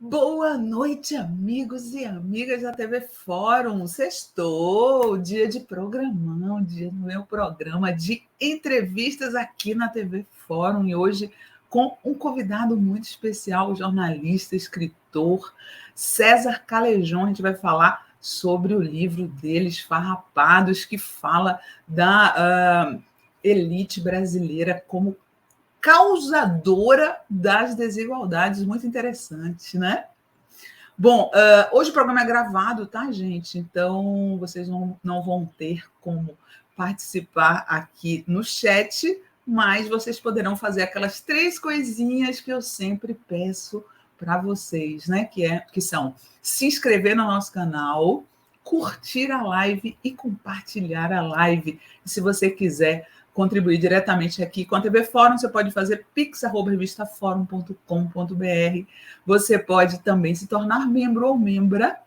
Boa noite, amigos e amigas da TV Fórum. Sextou, dia de programão, dia do meu programa de entrevistas aqui na TV Fórum. E hoje com um convidado muito especial, o jornalista, escritor César Calejón. A gente vai falar sobre o livro dele, Esfarrapados, que fala da elite brasileira como causadora das desigualdades, muito interessante, né? Bom, hoje o programa é gravado, tá, gente? Então, vocês não vão ter como participar aqui no chat, mas vocês poderão fazer aquelas 3 coisinhas que eu sempre peço para vocês, né? Que são se inscrever no nosso canal, curtir a live e compartilhar a live. E se você quiser contribuir diretamente aqui com a TV Fórum, você pode fazer pix@revistaforum.com.br. Você pode também se tornar membro ou membra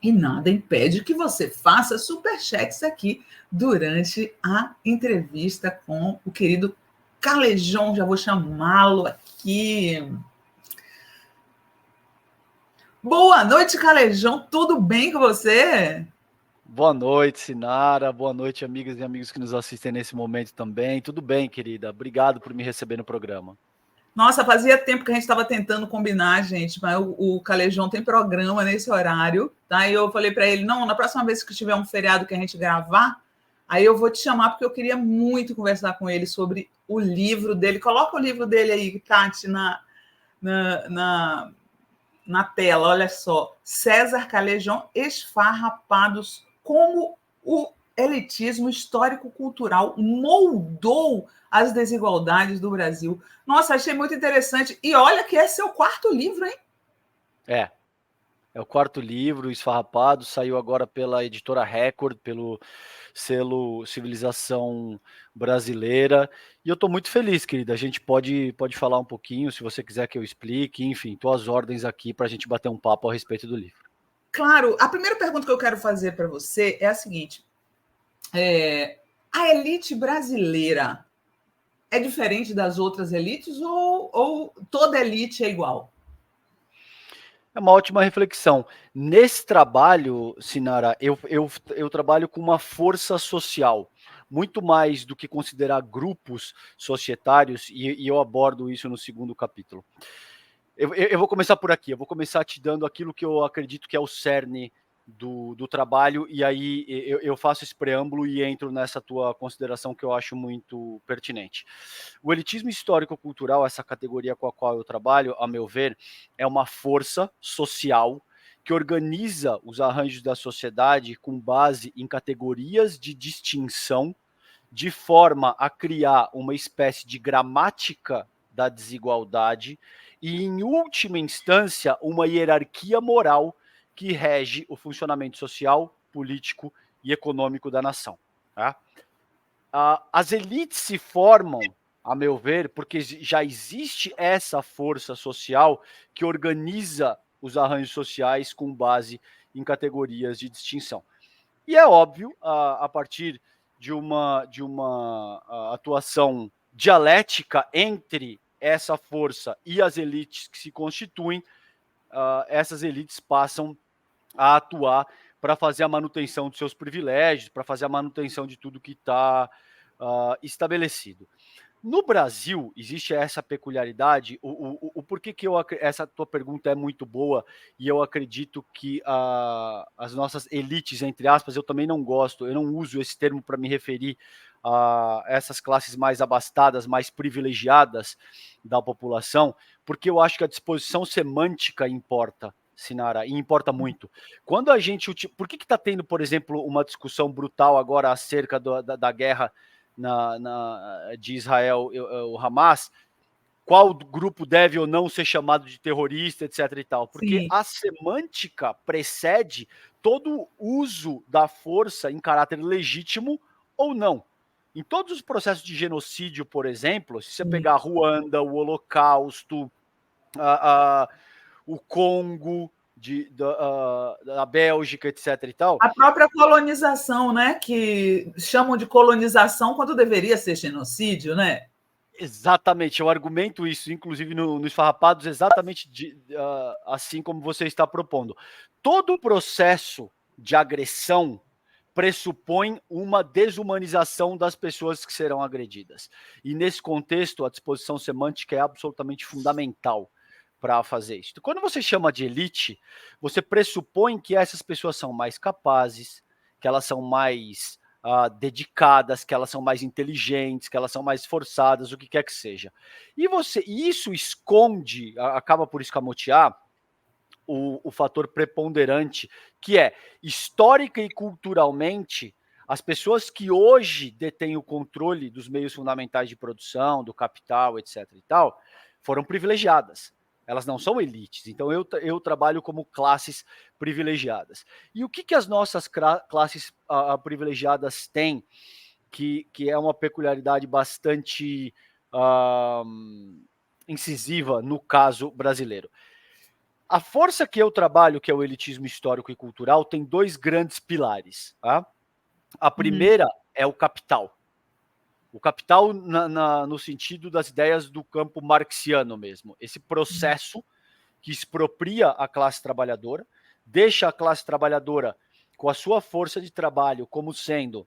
e nada impede que você faça superchats aqui durante a entrevista com o querido Calejón. Já vou chamá-lo aqui. Boa noite, Calejón. Tudo bem com você? Boa noite, Sinara. Boa noite, amigas e amigos que nos assistem nesse momento também. Tudo bem, querida? Obrigado por me receber no programa. Nossa, fazia tempo que a gente estava tentando combinar, gente, mas o Calejón tem programa nesse horário, tá? E eu falei para ele, não, na próxima vez que tiver um feriado que a gente gravar, aí eu vou te chamar, porque eu queria muito conversar com ele sobre o livro dele. Coloca o livro dele aí, Tati, na tela, olha só. César Calejón, Esfarrapados, como o elitismo histórico-cultural moldou as desigualdades do Brasil. Nossa, achei muito interessante. E olha que esse é o 4º livro, hein? É o 4º livro, Esfarrapados, saiu agora pela editora Record, pelo selo Civilização Brasileira. E eu estou muito feliz, querida. A gente pode falar um pouquinho, se você quiser que eu explique. Enfim, estou às ordens aqui para a gente bater um papo a respeito do livro. Claro. A primeira pergunta que eu quero fazer para você é a seguinte. A elite brasileira é diferente das outras elites ou toda elite é igual? É uma ótima reflexão. Nesse trabalho, Sinara, eu trabalho com uma força social, muito mais do que considerar grupos societários, e eu abordo isso no 2º capítulo. Eu vou começar por aqui, eu vou começar te dando aquilo que eu acredito que é o cerne do trabalho, e aí eu faço esse preâmbulo e entro nessa tua consideração que eu acho muito pertinente. O elitismo histórico-cultural, essa categoria com a qual eu trabalho, a meu ver, é uma força social que organiza os arranjos da sociedade com base em categorias de distinção, de forma a criar uma espécie de gramática da desigualdade e, em última instância, uma hierarquia moral que rege o funcionamento social, político e econômico da nação. Tá? As elites se formam, a meu ver, porque já existe essa força social que organiza os arranjos sociais com base em categorias de distinção. E é óbvio, a partir de uma atuação dialética entre essa força e as elites que se constituem, essas elites passam a atuar para fazer a manutenção dos seus privilégios, para fazer a manutenção de tudo que está estabelecido. No Brasil, existe essa peculiaridade, o porquê que essa tua pergunta é muito boa, e eu acredito que as nossas elites, entre aspas, eu também não gosto, eu não uso esse termo para me referir a essas classes mais abastadas, mais privilegiadas da população, porque eu acho que a disposição semântica importa, Sinara, e importa muito. Quando a gente... Por que está tendo, por exemplo, uma discussão brutal agora acerca da guerra de Israel, o Hamas, qual grupo deve ou não ser chamado de terrorista, etc. e tal? Porque Sim. a semântica precede todo o uso da força em caráter legítimo ou não. Em todos os processos de genocídio, por exemplo, se você pegar Ruanda, o Holocausto, o Congo, da Bélgica, etc. e tal. A própria colonização, né? Que chamam de colonização quando deveria ser genocídio, né? Exatamente, eu argumento isso, inclusive nos Farrapados, exatamente assim como você está propondo. Todo processo de agressão pressupõe uma desumanização das pessoas que serão agredidas. E nesse contexto, a disposição semântica é absolutamente fundamental para fazer isso. Quando você chama de elite, você pressupõe que essas pessoas são mais capazes, que elas são mais dedicadas, que elas são mais inteligentes, que elas são mais esforçadas, o que quer que seja. E isso esconde, acaba por escamotear o fator preponderante, que é histórica e culturalmente, as pessoas que hoje detêm o controle dos meios fundamentais de produção, do capital, etc. e tal, foram privilegiadas. Elas não são elites. Então eu trabalho como classes privilegiadas. E o que as nossas classes privilegiadas têm, que é uma peculiaridade bastante incisiva no caso brasileiro? A força que eu trabalho, que é o elitismo histórico e cultural, tem dois grandes pilares. Tá? A primeira é o capital. O capital no sentido das ideias do campo marxiano mesmo. Esse processo que expropria a classe trabalhadora, deixa a classe trabalhadora com a sua força de trabalho como sendo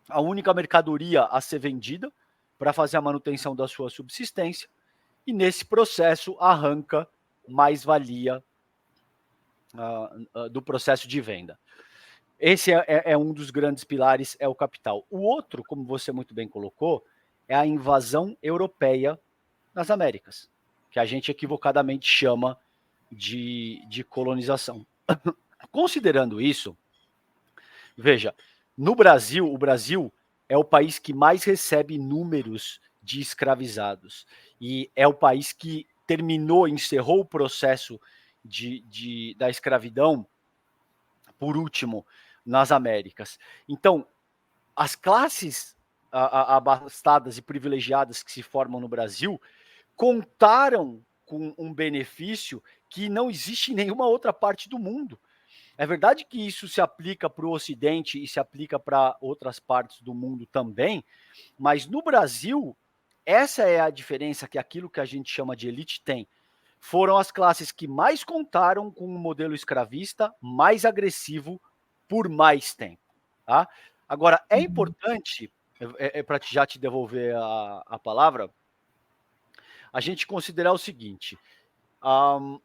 a única mercadoria a ser vendida para fazer a manutenção da sua subsistência, e nesse processo arranca mais-valia do processo de venda. Esse é um dos grandes pilares, é o capital. O outro, como você muito bem colocou, é a invasão europeia nas Américas, que a gente equivocadamente chama de colonização. Considerando isso, veja, no Brasil, o Brasil é o país que mais recebe números de escravizados, e é o país que encerrou o processo da escravidão, por último, nas Américas. Então, as classes abastadas e privilegiadas que se formam no Brasil contaram com um benefício que não existe em nenhuma outra parte do mundo. É verdade que isso se aplica para o Ocidente e se aplica para outras partes do mundo também, mas no Brasil, essa é a diferença que aquilo que a gente chama de elite tem. Foram as classes que mais contaram com um modelo escravista mais agressivo por mais tempo. Tá? Agora, é importante, para já te devolver a palavra, a gente considerar o seguinte: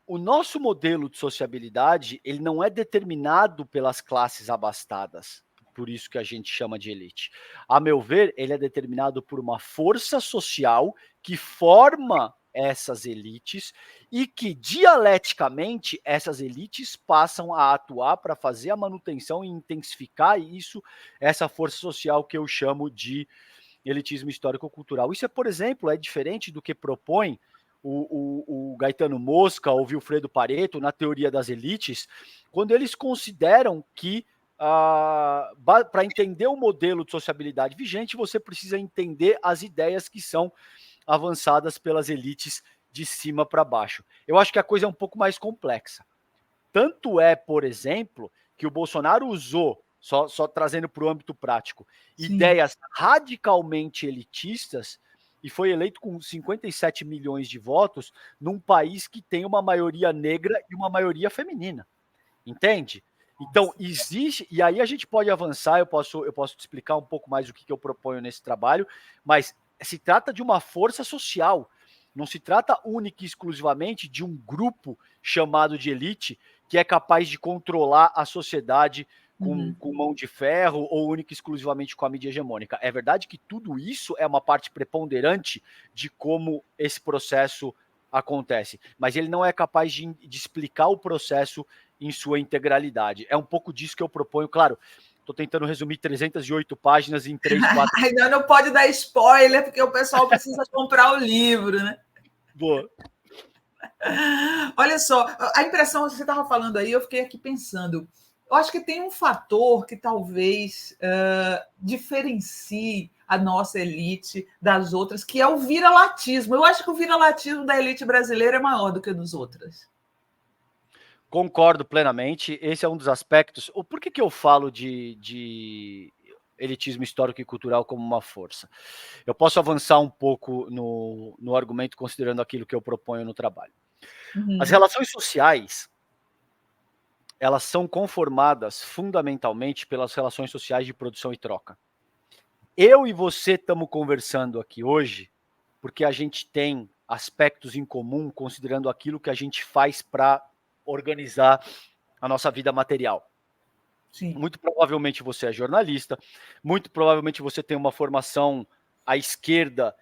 o nosso modelo de sociabilidade ele não é determinado pelas classes abastadas, por isso que a gente chama de elite. A meu ver, ele é determinado por uma força social que forma essas elites e que dialeticamente essas elites passam a atuar para fazer a manutenção e intensificar essa força social que eu chamo de elitismo histórico-cultural. Isso por exemplo, é diferente do que propõe o Gaetano Mosca ou Vilfredo Pareto na teoria das elites, quando eles consideram que para entender o modelo de sociabilidade vigente, você precisa entender as ideias que são avançadas pelas elites de cima para baixo. Eu acho que a coisa é um pouco mais complexa. Tanto é, por exemplo, que o Bolsonaro usou, só trazendo para o âmbito prático, ideias radicalmente elitistas e foi eleito com 57 milhões de votos num país que tem uma maioria negra e uma maioria feminina. Entende? Então, existe, e aí a gente pode avançar, eu posso te explicar um pouco mais o que eu proponho nesse trabalho, mas se trata de uma força social, não se trata única e exclusivamente de um grupo chamado de elite que é capaz de controlar a sociedade com mão de ferro ou única e exclusivamente com a mídia hegemônica. É verdade que tudo isso é uma parte preponderante de como esse processo acontece, mas ele não é capaz de explicar o processo em sua integralidade. É um pouco disso que eu proponho, claro. Estou tentando resumir 308 páginas em 3, 4... Ainda não pode dar spoiler, porque o pessoal precisa comprar o livro, né? Boa. Olha só, a impressão que você estava falando aí, eu fiquei aqui pensando. Eu acho que tem um fator que talvez diferencie a nossa elite das outras, que é o viralatismo. Eu acho que o viralatismo da elite brasileira é maior do que dos outros. Concordo plenamente. Esse é um dos aspectos. Por que eu falo elitismo histórico e cultural como uma força. Eu posso avançar um pouco no argumento considerando aquilo que eu proponho no trabalho. As relações sociais, elas são conformadas fundamentalmente pelas relações sociais de produção e troca. Eu e você estamos conversando aqui hoje porque a gente tem aspectos em comum considerando aquilo que a gente faz para organizar a nossa vida material. Sim. Muito provavelmente você é jornalista, muito provavelmente você tem uma formação à esquerda,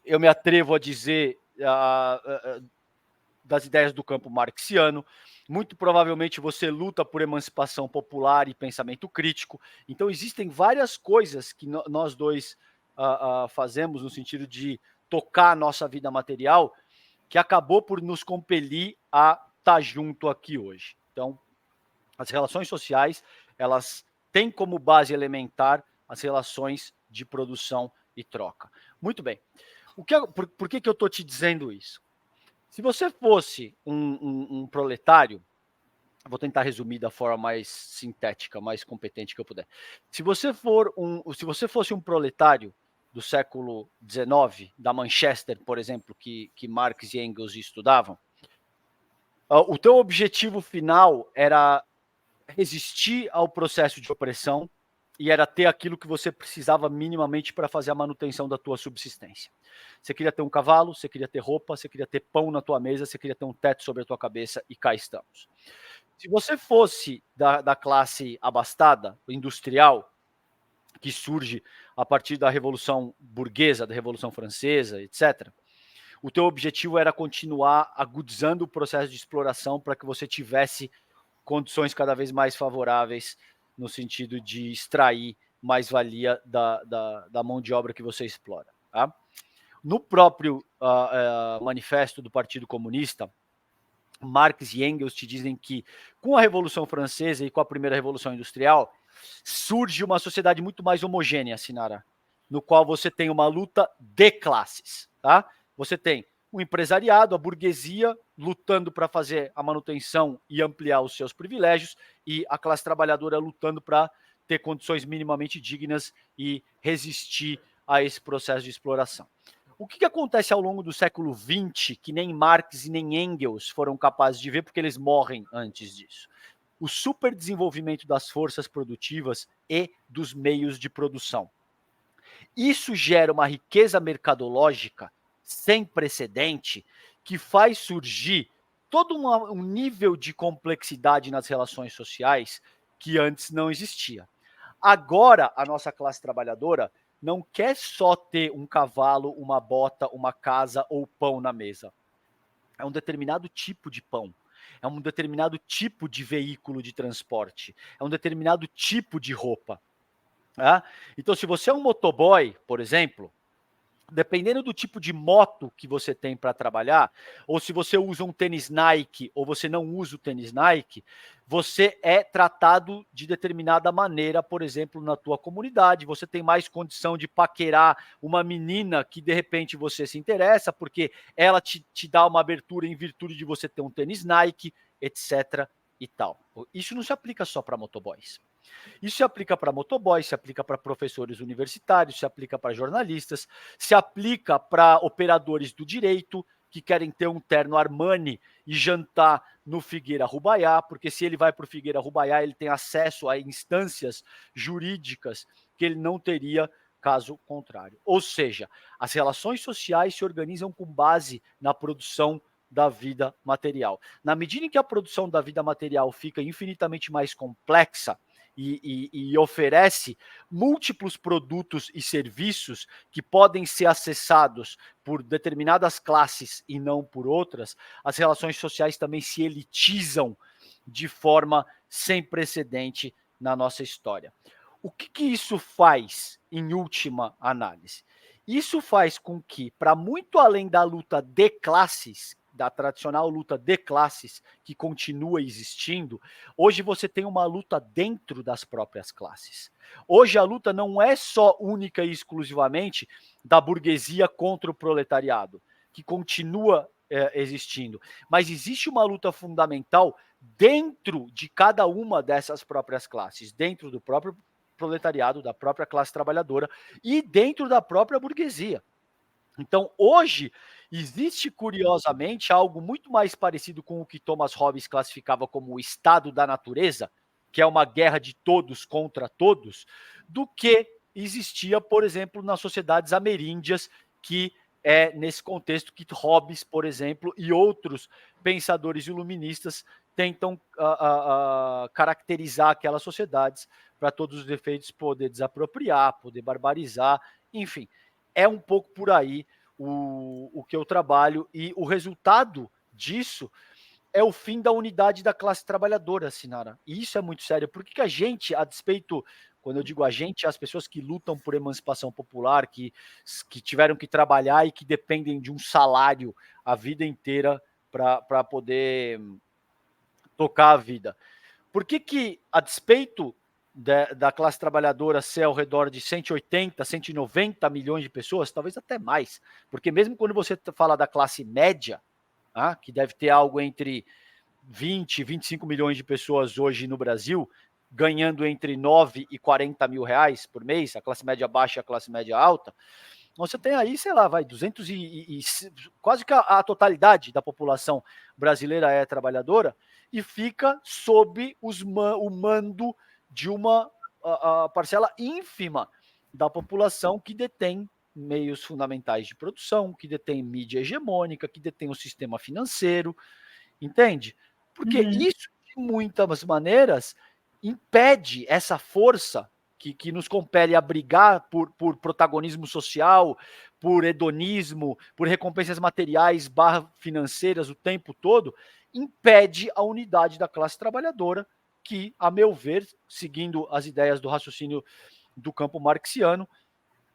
eu me atrevo a dizer, das ideias do campo marxiano, muito provavelmente você luta por emancipação popular e pensamento crítico. Então existem várias coisas que nós dois fazemos no sentido de tocar a nossa vida material, que acabou por nos compelir a estar junto aqui hoje. Então, as relações sociais, elas têm como base elementar as relações de produção e troca. Muito bem. Por que eu estou te dizendo isso? Se você fosse um proletário, vou tentar resumir da forma mais sintética, mais competente que eu puder. Se você fosse um proletário do século XIX, da Manchester, por exemplo, que Marx e Engels estudavam, o teu objetivo final era resistir ao processo de opressão e era ter aquilo que você precisava minimamente para fazer a manutenção da tua subsistência. Você queria ter um cavalo, você queria ter roupa, você queria ter pão na tua mesa, você queria ter um teto sobre a tua cabeça e cá estamos. Se você fosse da classe abastada, industrial, que surge a partir da Revolução Burguesa, da Revolução Francesa, etc., o teu objetivo era continuar agudizando o processo de exploração para que você tivesse condições cada vez mais favoráveis no sentido de extrair mais-valia da mão de obra que você explora. Tá? No próprio manifesto do Partido Comunista, Marx e Engels te dizem que com a Revolução Francesa e com a primeira Revolução Industrial, surge uma sociedade muito mais homogênea, Sinara, no qual você tem uma luta de classes. Tá? Você tem o empresariado, a burguesia, lutando para fazer a manutenção e ampliar os seus privilégios, e a classe trabalhadora lutando para ter condições minimamente dignas e resistir a esse processo de exploração. O que acontece ao longo do século XX, que nem Marx e nem Engels foram capazes de ver, porque eles morrem antes disso? O superdesenvolvimento das forças produtivas e dos meios de produção. Isso gera uma riqueza mercadológica sem precedente, que faz surgir todo um nível de complexidade nas relações sociais que antes não existia. Agora, a nossa classe trabalhadora não quer só ter um cavalo, uma bota, uma casa ou pão na mesa. É um determinado tipo de pão. É um determinado tipo de veículo de transporte. É um determinado tipo de roupa. Tá? Então, se você é um motoboy, por exemplo, dependendo do tipo de moto que você tem para trabalhar, ou se você usa um tênis Nike ou você não usa o tênis Nike, você é tratado de determinada maneira, por exemplo, na tua comunidade, você tem mais condição de paquerar uma menina que de repente você se interessa, porque ela te dá uma abertura em virtude de você ter um tênis Nike, etc. e tal. Isso não se aplica só para motoboys. Isso se aplica para motoboys, se aplica para professores universitários, se aplica para jornalistas, se aplica para operadores do direito que querem ter um terno Armani e jantar no Figueira Rubaiá, porque se ele vai para o Figueira Rubaiá, ele tem acesso a instâncias jurídicas que ele não teria caso contrário. Ou seja, as relações sociais se organizam com base na produção da vida material. Na medida em que a produção da vida material fica infinitamente mais complexa, e oferece múltiplos produtos e serviços que podem ser acessados por determinadas classes e não por outras, as relações sociais também se elitizam de forma sem precedente na nossa história. O que isso faz, em última análise? Isso faz com que, para muito além da luta de classes, da tradicional luta de classes que continua existindo, hoje você tem uma luta dentro das próprias classes. Hoje a luta não é só única e exclusivamente da burguesia contra o proletariado, que continua existindo, mas existe uma luta fundamental dentro de cada uma dessas próprias classes, dentro do próprio proletariado, da própria classe trabalhadora e dentro da própria burguesia. Então, hoje, existe, curiosamente, algo muito mais parecido com o que Thomas Hobbes classificava como o estado da natureza, que é uma guerra de todos contra todos, do que existia, por exemplo, nas sociedades ameríndias, que é nesse contexto que Hobbes, por exemplo, e outros pensadores iluministas tentam caracterizar aquelas sociedades para todos os efeitos poder desapropriar, poder barbarizar, enfim. É um pouco por aí o que eu trabalho, e o resultado disso é o fim da unidade da classe trabalhadora, Sinara. E isso é muito sério. Por que a gente, a despeito, quando eu digo a gente, as pessoas que lutam por emancipação popular, que tiveram que trabalhar e que dependem de um salário a vida inteira para poder tocar a vida. Por que a despeito da classe trabalhadora ser ao redor de 180, 190 milhões de pessoas, talvez até mais, porque mesmo quando você fala da classe média, que deve ter algo entre 20, 25 milhões de pessoas hoje no Brasil, ganhando entre 9 e 40 mil reais por mês, a classe média baixa e a classe média alta, você tem aí, sei lá, vai, 200 quase que a totalidade da população brasileira é trabalhadora e fica sob o mando de uma parcela ínfima da população que detém meios fundamentais de produção, que detém mídia hegemônica, que detém o sistema financeiro, entende? Porque isso, de muitas maneiras, impede essa força que nos compele a brigar por protagonismo social, por hedonismo, por recompensas materiais financeiras o tempo todo, impede a unidade da classe trabalhadora, que, a meu ver, seguindo as ideias do raciocínio do campo marxiano,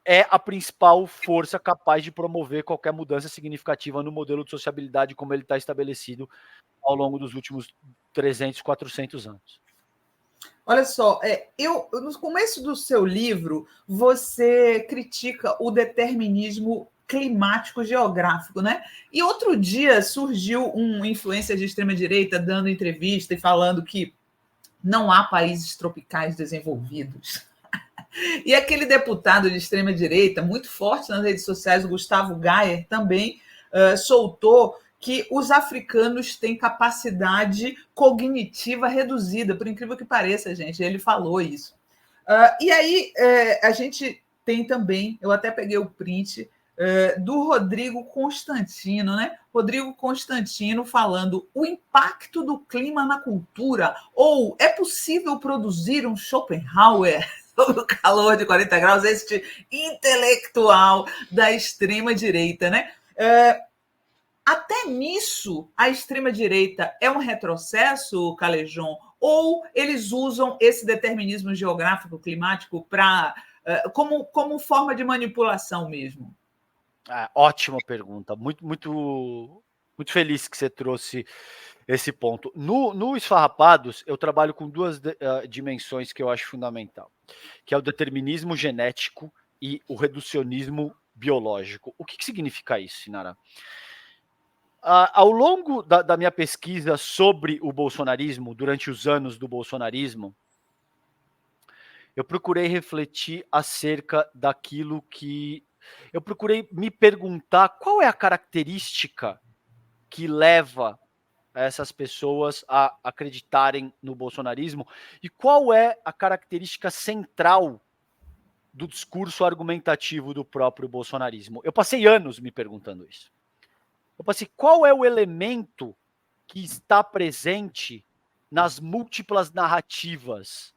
é a principal força capaz de promover qualquer mudança significativa no modelo de sociabilidade como ele está estabelecido ao longo dos últimos 300, 400 anos. Olha só, no começo do seu livro, você critica o determinismo climático geográfico, né? E outro dia surgiu um influencer de extrema-direita dando entrevista e falando que não há países tropicais desenvolvidos. E aquele deputado de extrema-direita, muito forte nas redes sociais, o Gustavo Gayer, também soltou que os africanos têm capacidade cognitiva reduzida, por incrível que pareça, gente. Ele falou isso. E aí a gente tem também, eu até peguei o print do Rodrigo Constantino, né? Rodrigo Constantino falando o impacto do clima na cultura, ou é possível produzir um Schopenhauer sobre o calor de 40 graus, este intelectual da extrema-direita, né? Até nisso, a extrema-direita é um retrocesso, Calejon? Ou eles usam esse determinismo geográfico, climático, como forma de manipulação mesmo? Ótima pergunta. Muito, muito, muito feliz que você trouxe esse ponto. No Esfarrapados, eu trabalho com duas dimensões que eu acho fundamental, que é o determinismo genético e o reducionismo biológico. O que significa isso, Sinara? Ao longo da minha pesquisa sobre o bolsonarismo, durante os anos do bolsonarismo, eu procurei refletir acerca daquilo que... Eu procurei me perguntar qual é a característica que leva essas pessoas a acreditarem no bolsonarismo e qual é a característica central do discurso argumentativo do próprio bolsonarismo. Eu passei anos me perguntando isso. Eu passei, qual é o elemento que está presente nas múltiplas narrativas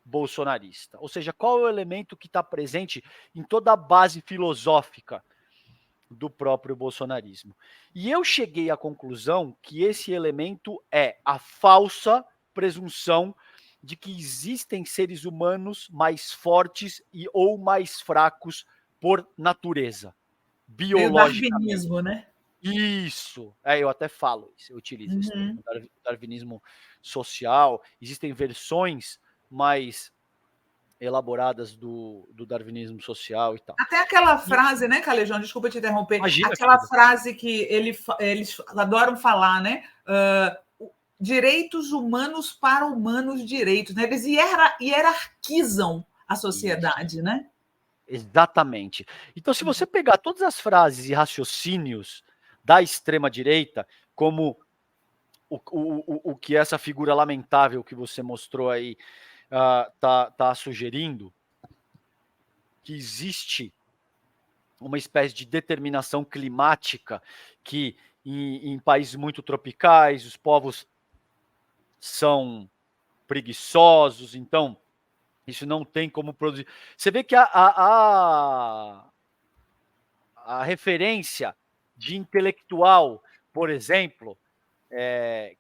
bolsonarista? Ou seja, qual é o elemento que está presente em toda a base filosófica do próprio bolsonarismo? E eu cheguei à conclusão que esse elemento é a falsa presunção de que existem seres humanos mais fortes ou mais fracos por natureza, Meio biologicamente. darwinismo, né? Isso, eu até falo isso, eu utilizo esse termo, darwinismo social. Existem versões mais elaboradas do darwinismo social e tal. Até aquela frase, né, Calejão? Desculpa te interromper. Imagina, Aquela querida. frase que eles adoram falar, né? Direitos humanos para humanos direitos. Né? Eles hierarquizam a sociedade, né? Exatamente. Então, se você pegar todas as frases e raciocínios da extrema-direita, como o que essa figura lamentável que você mostrou aí tá sugerindo, que existe uma espécie de determinação climática que em países muito tropicais os povos são preguiçosos, então isso não tem como produzir. Você vê que a referência de intelectual, por exemplo,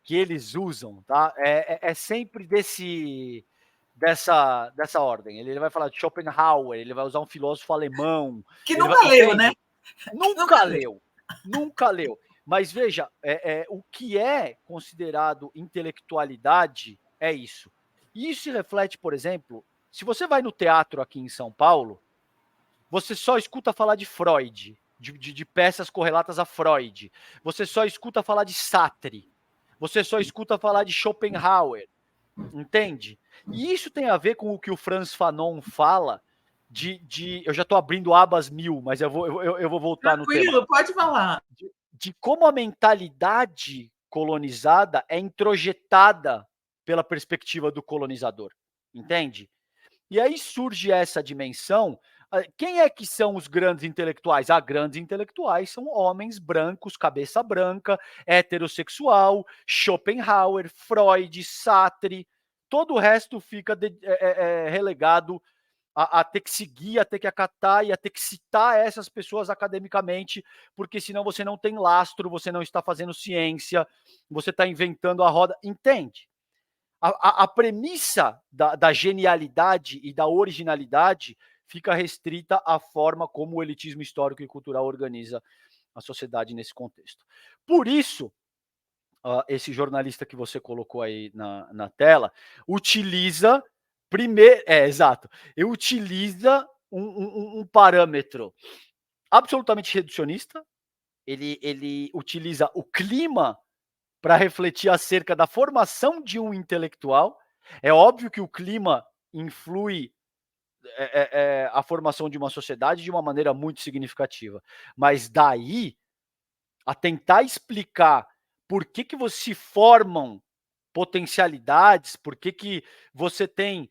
que eles usam, tá? É sempre dessa ordem. Ele vai falar de Schopenhauer, ele vai usar um filósofo alemão, Que ele vai, nunca leu, né? entende? Nunca Nunca leu. leu, nunca leu. Mas veja, o que é considerado intelectualidade é isso. E isso se reflete, por exemplo, se você vai no teatro aqui em São Paulo, você só escuta falar de Freud, de peças correlatas a Freud. Você só escuta falar de Sartre. Você só escuta falar de Schopenhauer. Entende? E isso tem a ver com o que o Frantz Fanon fala eu já estou abrindo abas mil, mas eu vou voltar no tema. Tranquilo, pode falar. De como a mentalidade colonizada é introjetada pela perspectiva do colonizador. Entende? E aí surge essa dimensão. Quem é que são os grandes intelectuais? Grandes intelectuais são homens brancos, cabeça branca, heterossexual, Schopenhauer, Freud, Sartre. Todo o resto fica relegado a ter que seguir, a ter que acatar e a ter que citar essas pessoas academicamente, porque senão você não tem lastro, você não está fazendo ciência, você está inventando a roda. Entende? A premissa da genialidade e da originalidade fica restrita à forma como o elitismo histórico e cultural organiza a sociedade nesse contexto. Por isso, esse jornalista que você colocou aí na tela utiliza primeiro, exato, utiliza um parâmetro absolutamente reducionista. Ele utiliza o clima para refletir acerca da formação de um intelectual. É óbvio que o clima influi a formação de uma sociedade de uma maneira muito significativa, mas daí a tentar explicar por que se formam potencialidades, por que você tem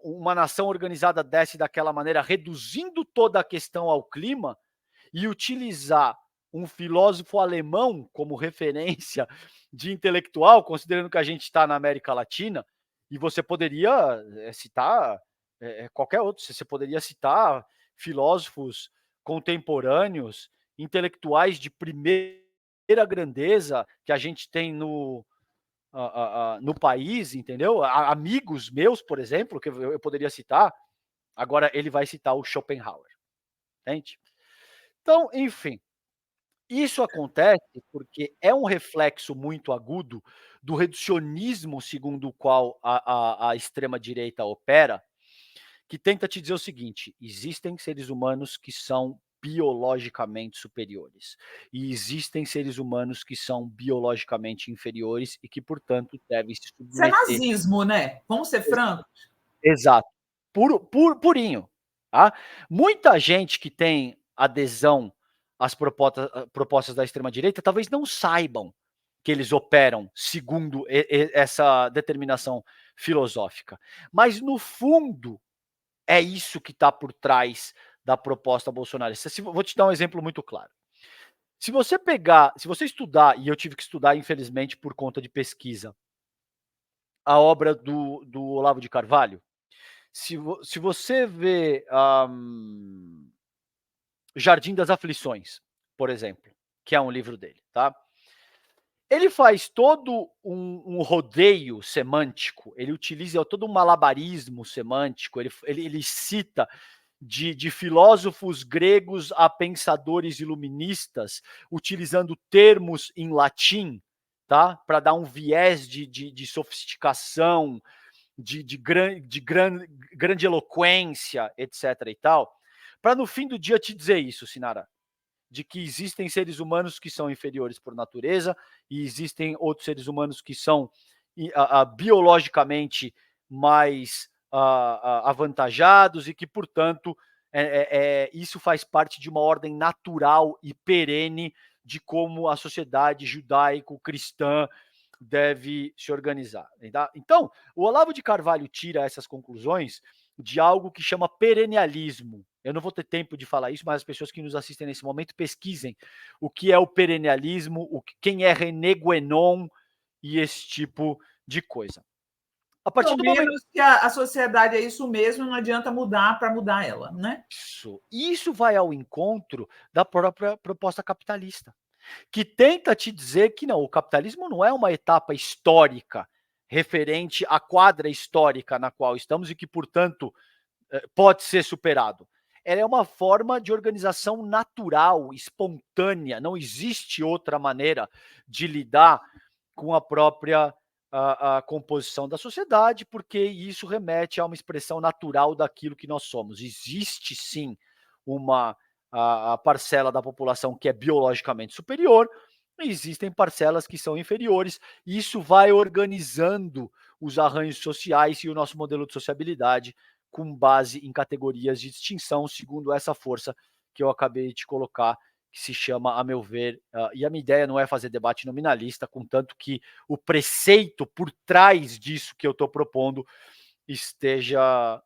uma nação organizada dessa e daquela maneira, reduzindo toda a questão ao clima, e utilizar um filósofo alemão como referência de intelectual, considerando que a gente está na América Latina, e você poderia citar qualquer outro, você poderia citar filósofos contemporâneos, intelectuais de primeira grandeza que a gente tem no país, entendeu? Amigos meus, por exemplo, que eu poderia citar, agora ele vai citar o Schopenhauer, entende? Então, enfim, isso acontece porque é um reflexo muito agudo do reducionismo segundo o qual a extrema-direita opera, que tenta te dizer o seguinte: existem seres humanos que são biologicamente superiores, e existem seres humanos que são biologicamente inferiores e que, portanto, devem se Isso é submeter. nazismo, né? Vamos ser francos. Exato. Purinho. Tá? Muita gente que tem adesão às propostas da extrema-direita talvez não saibam que eles operam segundo essa determinação filosófica. Mas, no fundo, é isso que está por trás da proposta bolsonarista. Vou te dar um exemplo muito claro. Se você estudar, e eu tive que estudar, infelizmente, por conta de pesquisa, a obra do Olavo de Carvalho, se você vê Jardim das Aflições, por exemplo, que é um livro dele, tá? Ele faz todo um rodeio semântico, ele utiliza todo um malabarismo semântico, ele cita de filósofos gregos a pensadores iluministas, utilizando termos em latim, tá? Para dar um viés de sofisticação, de grande eloquência, etc. e tal, para no fim do dia te dizer isso, Sinara, de que existem seres humanos que são inferiores por natureza e existem outros seres humanos que são biologicamente mais avantajados e que, portanto, isso faz parte de uma ordem natural e perene de como a sociedade judaico-cristã deve se organizar. Tá? Então, o Olavo de Carvalho tira essas conclusões de algo que chama perennialismo. Eu não vou ter tempo de falar isso, mas as pessoas que nos assistem nesse momento pesquisem o que é o perennialismo, quem é René Guénon e esse tipo de coisa. A partir do momento que a sociedade é isso mesmo, não adianta mudar para mudar ela, né? Isso vai ao encontro da própria proposta capitalista, que tenta te dizer que não, o capitalismo não é uma etapa histórica referente à quadra histórica na qual estamos e que, portanto, pode ser superado. Ela é uma forma de organização natural, espontânea, não existe outra maneira de lidar com a própria a composição da sociedade, porque isso remete a uma expressão natural daquilo que nós somos. Existe sim uma a parcela da população que é biologicamente superior, e existem parcelas que são inferiores, e isso vai organizando os arranjos sociais e o nosso modelo de sociabilidade com base em categorias de distinção, segundo essa força que eu acabei de colocar, que se chama, a meu ver, e a minha ideia não é fazer debate nominalista, contanto que o preceito por trás disso que eu estou propondo esteja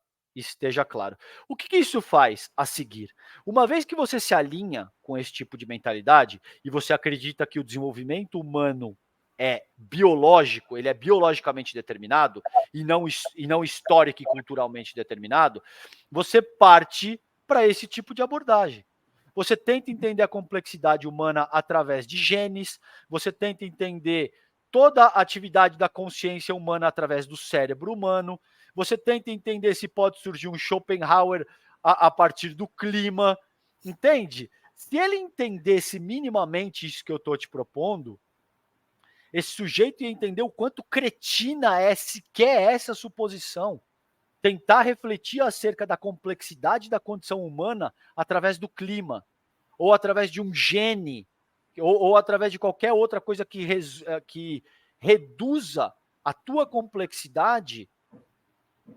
claro. O que isso faz a seguir? Uma vez que você se alinha com esse tipo de mentalidade e você acredita que o desenvolvimento humano é biológico, ele é biologicamente determinado e não histórico e culturalmente determinado, você parte para esse tipo de abordagem. Você tenta entender a complexidade humana através de genes, você tenta entender toda a atividade da consciência humana através do cérebro humano, você tenta entender se pode surgir um Schopenhauer a partir do clima, entende? Se ele entendesse minimamente isso que eu estou te propondo, esse sujeito ia entender o quanto cretina é sequer essa suposição. Tentar refletir acerca da complexidade da condição humana através do clima, ou através de um gene, ou através de qualquer outra coisa que reduza a tua complexidade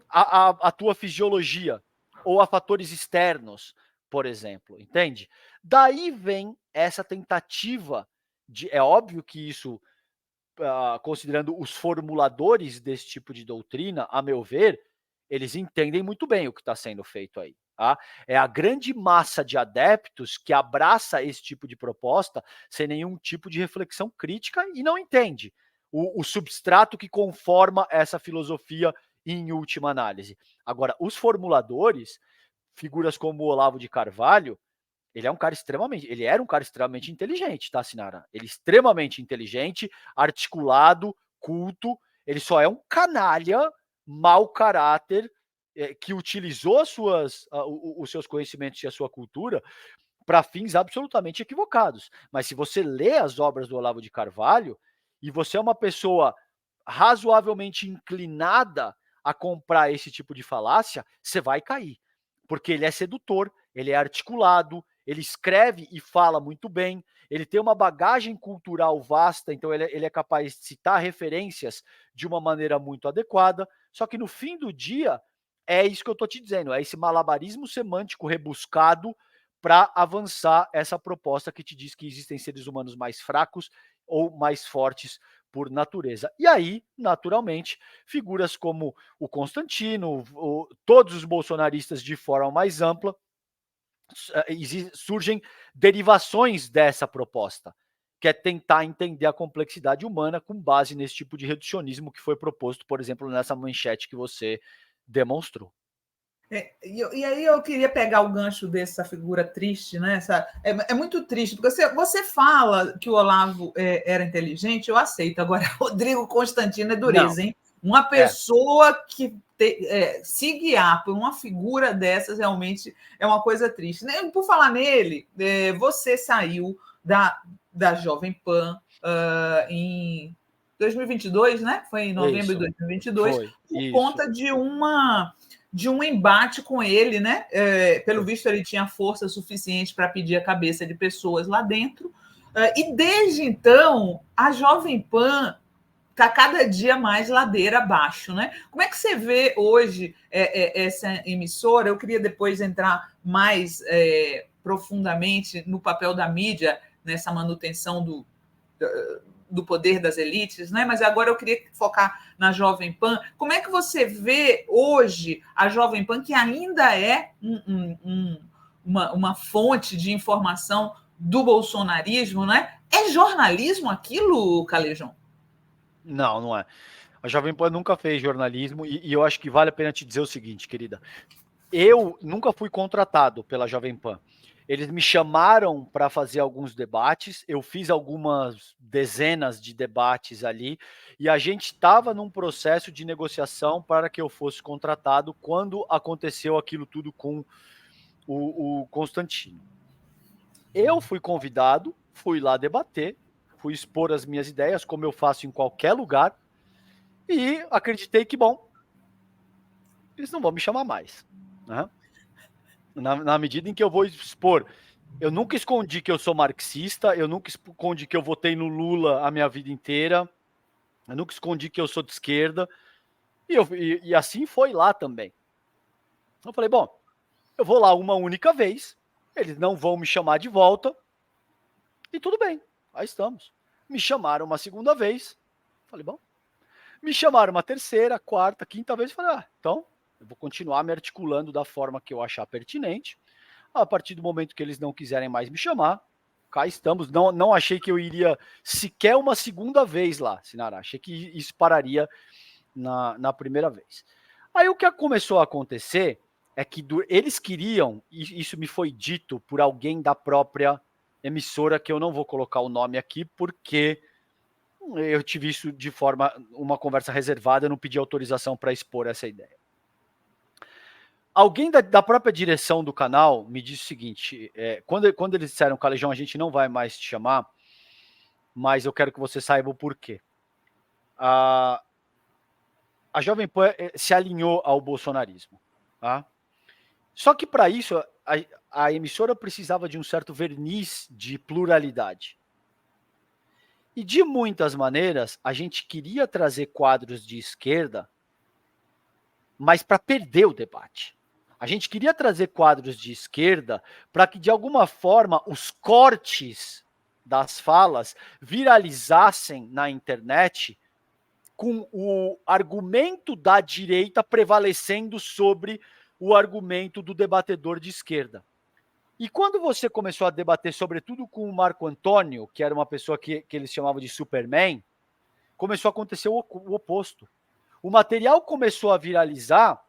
a tua fisiologia, ou a fatores externos, por exemplo, entende? Daí vem essa tentativa de. É óbvio que isso, considerando os formuladores desse tipo de doutrina, a meu ver, eles entendem muito bem o que está sendo feito aí. Tá? É a grande massa de adeptos que abraça esse tipo de proposta sem nenhum tipo de reflexão crítica e não entende o substrato que conforma essa filosofia em última análise. Agora, os formuladores, figuras como o Olavo de Carvalho, ele era um cara extremamente inteligente, tá, Sinara? Ele é extremamente inteligente, articulado, culto. Ele só é um canalha, mau caráter, que utilizou os seus conhecimentos e a sua cultura para fins absolutamente equivocados. Mas se você lê as obras do Olavo de Carvalho e você é uma pessoa razoavelmente inclinada a comprar esse tipo de falácia, você vai cair. Porque ele é sedutor, ele é articulado, ele escreve e fala muito bem, ele tem uma bagagem cultural vasta, então ele é capaz de citar referências de uma maneira muito adequada, só que no fim do dia, é isso que eu estou te dizendo, é esse malabarismo semântico rebuscado para avançar essa proposta que te diz que existem seres humanos mais fracos ou mais fortes por natureza. E aí, naturalmente, figuras como o Constantino, todos os bolsonaristas de forma mais ampla, surgem derivações dessa proposta, que é tentar entender a complexidade humana com base nesse tipo de reducionismo que foi proposto, por exemplo, nessa manchete que você demonstrou. E aí eu queria pegar o gancho dessa figura triste, né? É muito triste, porque você fala que o Olavo era inteligente, eu aceito. Agora, Rodrigo Constantino é dureza, hein? Uma pessoa que se guiar por uma figura dessas realmente é uma coisa triste. Por falar nele, você saiu da Jovem Pan em 2022, né? Foi em novembro de 2022, por conta de um embate com ele, né? Pelo visto, ele tinha força suficiente para pedir a cabeça de pessoas lá dentro. E desde então, a Jovem Pan está cada dia mais ladeira abaixo, né? Como é que você vê hoje essa emissora? Eu queria depois entrar mais profundamente no papel da mídia nessa manutenção do poder das elites, né? Mas agora eu queria focar na Jovem Pan. Como é que você vê hoje a Jovem Pan, que ainda é uma fonte de informação do bolsonarismo, né? É jornalismo aquilo, Calejão? Não, não é. A Jovem Pan nunca fez jornalismo e eu acho que vale a pena te dizer o seguinte, querida. Eu nunca fui contratado pela Jovem Pan. Eles me chamaram para fazer alguns debates, eu fiz algumas dezenas de debates ali, e a gente estava num processo de negociação para que eu fosse contratado quando aconteceu aquilo tudo com o Constantino. Eu fui convidado, fui lá debater, fui expor as minhas ideias, como eu faço em qualquer lugar, e acreditei que, bom, eles não vão me chamar mais. Né? Na medida em que eu vou expor. Eu nunca escondi que eu sou marxista, eu nunca escondi que eu votei no Lula a minha vida inteira, eu nunca escondi que eu sou de esquerda, e assim foi lá também. Eu falei, bom, eu vou lá uma única vez, eles não vão me chamar de volta, e tudo bem, aí estamos. Me chamaram uma segunda vez, falei, bom, me chamaram uma terceira, quarta, quinta vez, falei, então eu vou continuar me articulando da forma que eu achar pertinente. A partir do momento que eles não quiserem mais me chamar, cá estamos. Não achei que eu iria sequer uma segunda vez lá, Sinara. Achei que isso pararia na primeira vez. Aí o que começou a acontecer é que eles queriam, e isso me foi dito por alguém da própria emissora, que eu não vou colocar o nome aqui, porque eu tive isso de forma, uma conversa reservada, eu não pedi autorização para expor essa ideia. Alguém da própria direção do canal me disse o seguinte, quando eles disseram, Calejão, a gente não vai mais te chamar, mas eu quero que você saiba o porquê. A Jovem Pan se alinhou ao bolsonarismo. Tá? Só que para isso, a emissora precisava de um certo verniz de pluralidade. E de muitas maneiras, a gente queria trazer quadros de esquerda, mas para perder o debate. A gente queria trazer quadros de esquerda para que, de alguma forma, os cortes das falas viralizassem na internet com o argumento da direita prevalecendo sobre o argumento do debatedor de esquerda. E quando você começou a debater, sobretudo com o Marco Antônio, que era uma pessoa que eles chamavam de Superman, começou a acontecer o oposto. O material começou a viralizar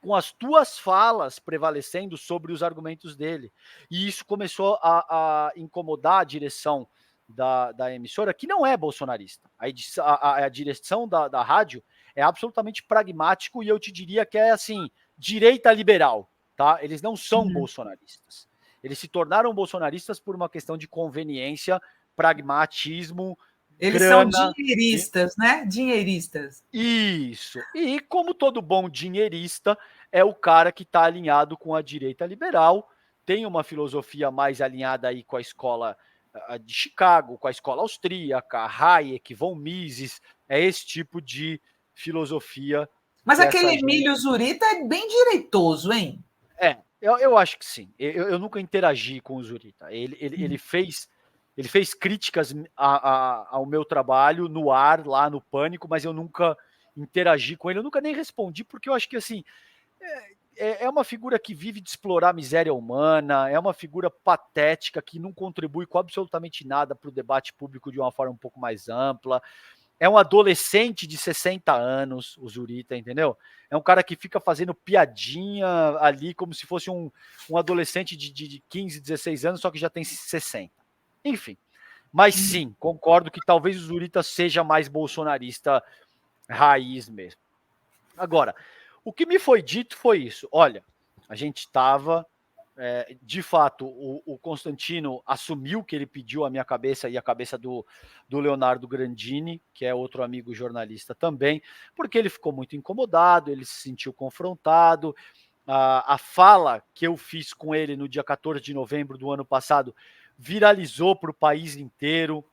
com as tuas falas prevalecendo sobre os argumentos dele. E isso começou a incomodar a direção da emissora, que não é bolsonarista. A direção da rádio é absolutamente pragmático e eu te diria que é assim, direita liberal. Tá? Eles não são bolsonaristas. Eles se tornaram bolsonaristas por uma questão de conveniência, pragmatismo, eles grana, são dinheiristas, né? Dinheiristas. Isso. E como todo bom dinheirista, é o cara que está alinhado com a direita liberal, tem uma filosofia mais alinhada aí com a escola de Chicago, com a escola austríaca, Hayek, von Mises, é esse tipo de filosofia. Mas aquele Emílio Zurita é bem direitoso, hein? Eu acho que sim. Eu nunca interagi com o Zurita. Ele fez críticas ao meu trabalho no ar, lá no Pânico, mas eu nunca interagi com ele, eu nunca nem respondi, porque eu acho que assim é uma figura que vive de explorar a miséria humana, é uma figura patética que não contribui com absolutamente nada para o debate público de uma forma um pouco mais ampla. É um adolescente de 60 anos, o Zurita, entendeu? É um cara que fica fazendo piadinha ali como se fosse um adolescente de 15, 16 anos, só que já tem 60. Enfim. Mas sim, concordo que talvez o Zurita seja mais bolsonarista raiz mesmo. Agora, o que me foi dito foi isso. Olha, a gente estava... de fato, o Constantino assumiu que ele pediu a minha cabeça e a cabeça do Leonardo Grandini, que é outro amigo jornalista também, porque ele ficou muito incomodado, ele se sentiu confrontado. A fala que eu fiz com ele no dia 14 de novembro do ano passado viralizou para o país inteiro.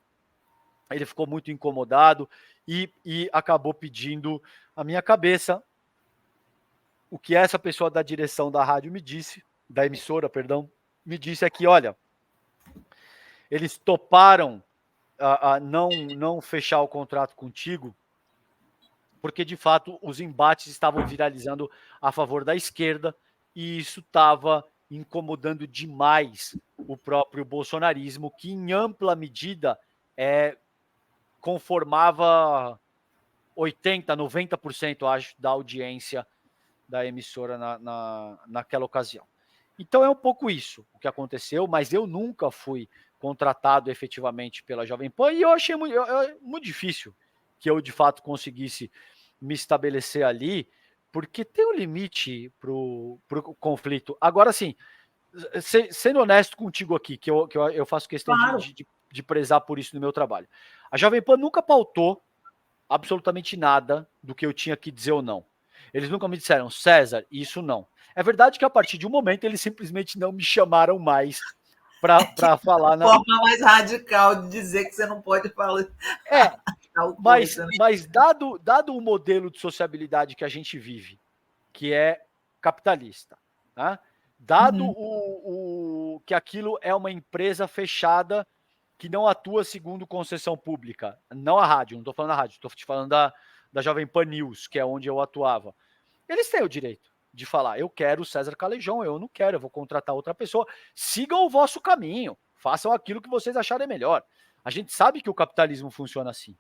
Ele ficou muito incomodado e acabou pedindo a minha cabeça. O que essa pessoa da direção da rádio me disse, da emissora, perdão, me disse é que, olha, eles toparam a não fechar o contrato contigo, porque de fato os embates estavam viralizando a favor da esquerda e isso estava incomodando demais o próprio bolsonarismo, que em ampla medida conformava 80%, 90%, acho, da audiência da emissora naquela ocasião. Então é um pouco isso o que aconteceu, mas eu nunca fui contratado efetivamente pela Jovem Pan e eu achei muito difícil que eu de fato conseguisse me estabelecer ali, porque tem um limite pro conflito. Agora, sim, sendo honesto contigo aqui, que eu faço questão Claro. de prezar por isso no meu trabalho. A Jovem Pan nunca pautou absolutamente nada do que eu tinha que dizer ou não. Eles nunca me disseram, César, isso não. É verdade que a partir de um momento eles simplesmente não me chamaram mais para falar na forma mais radical de dizer que você não pode falar tal coisa, né? Mas dado o modelo de sociabilidade que a gente vive, que é capitalista, tá? Dado que aquilo é uma empresa fechada que não atua segundo concessão pública, não a rádio, não estou falando da rádio, estou te falando da Jovem Pan News, que é onde eu atuava. Eles têm o direito de falar, eu quero o César Calejão, eu não quero, eu vou contratar outra pessoa. Sigam o vosso caminho, façam aquilo que vocês acharem melhor. A gente sabe que o capitalismo funciona assim.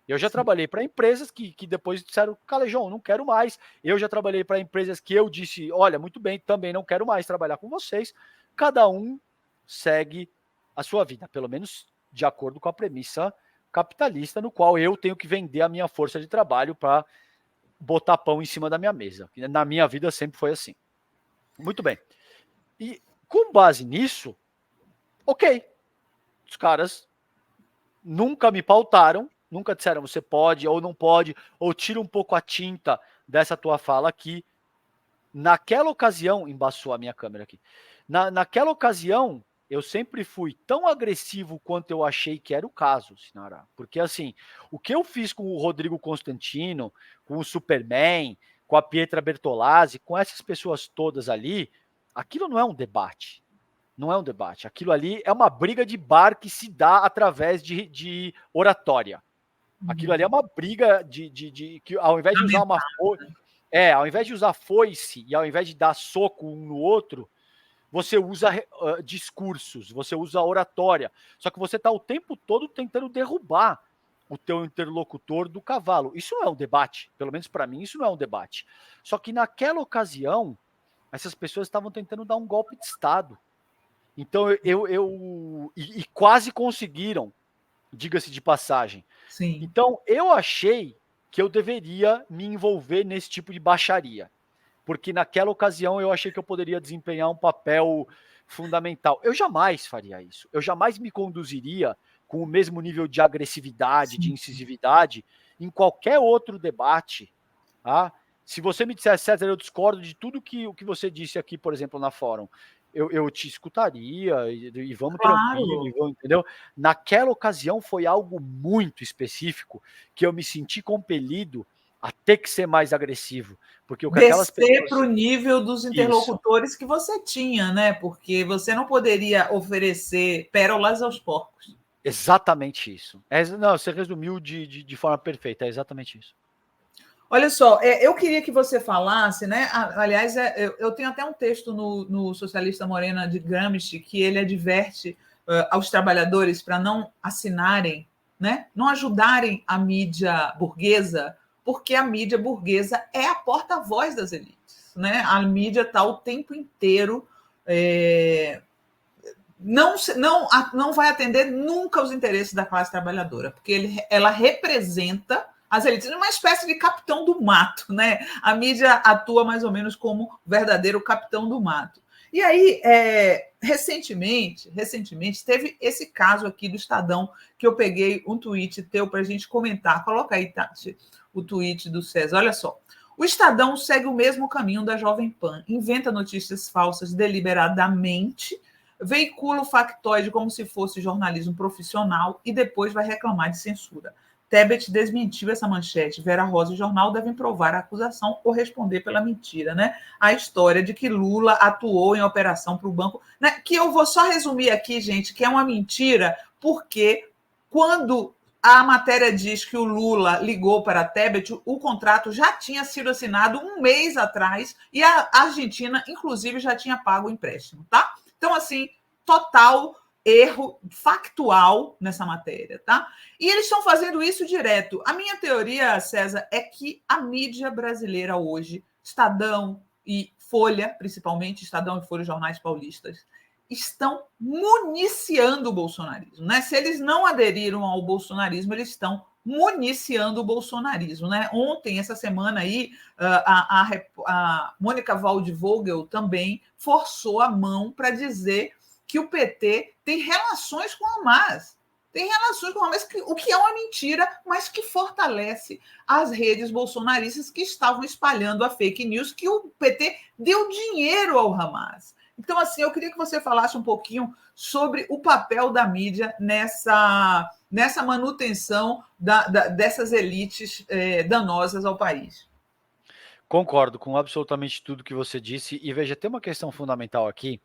Eu já trabalhei para empresas que depois disseram, Calejão, não quero mais. Eu já trabalhei para empresas que eu disse, olha, muito bem, também não quero mais trabalhar com vocês. Cada um segue a sua vida, pelo menos de acordo com a premissa capitalista, no qual eu tenho que vender a minha força de trabalho para botar pão em cima da minha mesa. Na minha vida sempre foi assim. Muito bem. E com base nisso, ok, os caras nunca me pautaram, nunca disseram você pode ou não pode, ou tira um pouco a tinta dessa tua fala aqui. Naquela ocasião, embaçou a minha câmera aqui, naquela ocasião, eu sempre fui tão agressivo quanto eu achei que era o caso, Sinara. Porque, assim, o que eu fiz com o Rodrigo Constantino, com o Superman, com a Pietra Bertolazzi, com essas pessoas todas ali, aquilo não é um debate. Não é um debate. Aquilo ali é uma briga de bar que se dá através de oratória. Aquilo ali é uma briga que ao invés de usar uma foice, ao invés de usar foice e ao invés de dar soco um no outro, você usa discursos, você usa oratória. Só que você está o tempo todo tentando derrubar o teu interlocutor do cavalo. Isso não é um debate. Pelo menos para mim, isso não é um debate. Só que naquela ocasião, essas pessoas estavam tentando dar um golpe de Estado. Então, e quase conseguiram, diga-se de passagem. Sim. Então, eu achei que eu deveria me envolver nesse tipo de baixaria. Porque naquela ocasião eu achei que eu poderia desempenhar um papel fundamental. Eu jamais faria isso. Eu jamais me conduziria com o mesmo nível de agressividade, de incisividade, em qualquer outro debate. Tá? Se você me dissesse, César, eu discordo de tudo o que você disse aqui, por exemplo, na fórum, eu te escutaria e vamos tranquilo, entendeu? Naquela ocasião foi algo muito específico que eu me senti compelido a ter que ser mais agressivo, porque aquelas descer para o nível dos interlocutores que você tinha, né? Porque você não poderia oferecer pérolas aos porcos. Exatamente isso. Não, você resumiu de forma perfeita, é exatamente isso. Olha só, eu queria que você falasse, né? Aliás, eu tenho até um texto no Socialista Morena de Gramsci que ele adverte aos trabalhadores para não assinarem, né? Não ajudarem a mídia burguesa, porque a mídia burguesa é a porta-voz das elites, né? A mídia está o tempo inteiro não vai atender nunca os interesses da classe trabalhadora, porque ela representa as elites, uma espécie de capitão do mato, né? A mídia atua mais ou menos como verdadeiro capitão do mato. E aí, recentemente, teve esse caso aqui do Estadão, que eu peguei um tweet teu para a gente comentar. Coloca aí, Tati, o tweet do César. Olha só. O Estadão segue o mesmo caminho da Jovem Pan, inventa notícias falsas deliberadamente, veicula o factoide como se fosse jornalismo profissional e depois vai reclamar de censura. Tebet desmentiu essa manchete. Vera Rosa e o jornal devem provar a acusação ou responder pela mentira, né? A história de que Lula atuou em operação para o banco, né? Que eu vou só resumir aqui, gente, que é uma mentira, porque quando a matéria diz que o Lula ligou para a Tebet, o contrato já tinha sido assinado um mês atrás e a Argentina, inclusive, já tinha pago o empréstimo, tá? Então, assim, total erro factual nessa matéria, tá? E eles estão fazendo isso direto. A minha teoria, César, é que a mídia brasileira hoje, Estadão e Folha, principalmente, Estadão e Folha, jornais paulistas, estão municiando o bolsonarismo, né? Se eles não aderiram ao bolsonarismo, eles estão municiando o bolsonarismo, né? Ontem, essa semana aí, a Mônica Waldvogel também forçou a mão para dizer que o PT tem relações com o Hamas. Tem relações com o Hamas, o que é uma mentira, mas que fortalece as redes bolsonaristas que estavam espalhando a fake news que o PT deu dinheiro ao Hamas. Então, assim, eu queria que você falasse um pouquinho sobre o papel da mídia nessa manutenção dessas elites danosas ao país. Concordo com absolutamente tudo que você disse. E veja, tem uma questão fundamental aqui.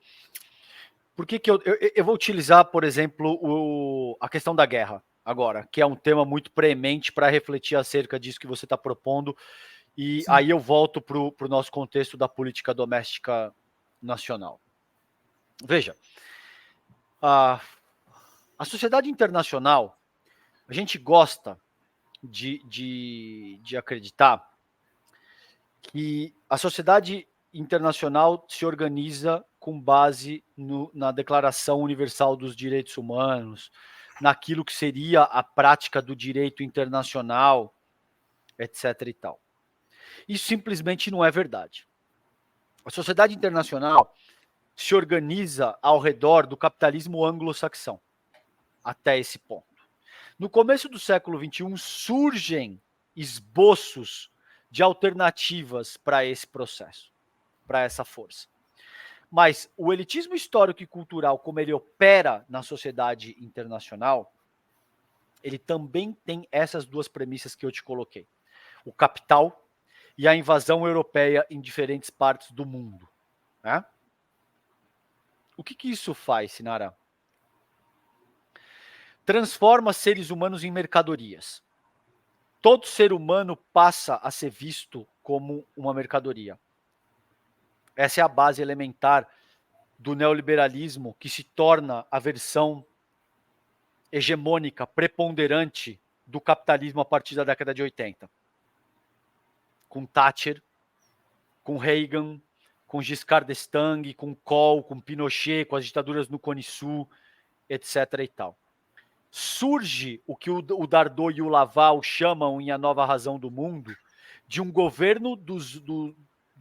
Por que eu vou utilizar, por exemplo, a questão da guerra agora, que é um tema muito premente para refletir acerca disso que você está propondo. E Sim. Aí eu volto para o nosso contexto da política doméstica nacional. Veja, a sociedade internacional, a gente gosta de acreditar que a sociedade internacional se organiza com base na Declaração Universal dos Direitos Humanos, naquilo que seria a prática do direito internacional, etc. e tal. Isso simplesmente não é verdade. A sociedade internacional se organiza ao redor do capitalismo anglo-saxão, até esse ponto. No começo do século XXI, surgem esboços de alternativas para esse processo, para essa força. Mas o elitismo histórico e cultural, como ele opera na sociedade internacional, ele também tem essas duas premissas que eu te coloquei. O capital e a invasão europeia em diferentes partes do mundo. Né? O que isso faz, Sinara? Transforma seres humanos em mercadorias. Todo ser humano passa a ser visto como uma mercadoria. Essa é a base elementar do neoliberalismo, que se torna a versão hegemônica, preponderante do capitalismo a partir da década de 80. Com Thatcher, com Reagan, com Giscard d'Estaing, com Kohl, com Pinochet, com as ditaduras no Cone Sul, etc. e tal. Surge o que o Dardot e o Laval chamam em A Nova Razão do Mundo, de um governo dos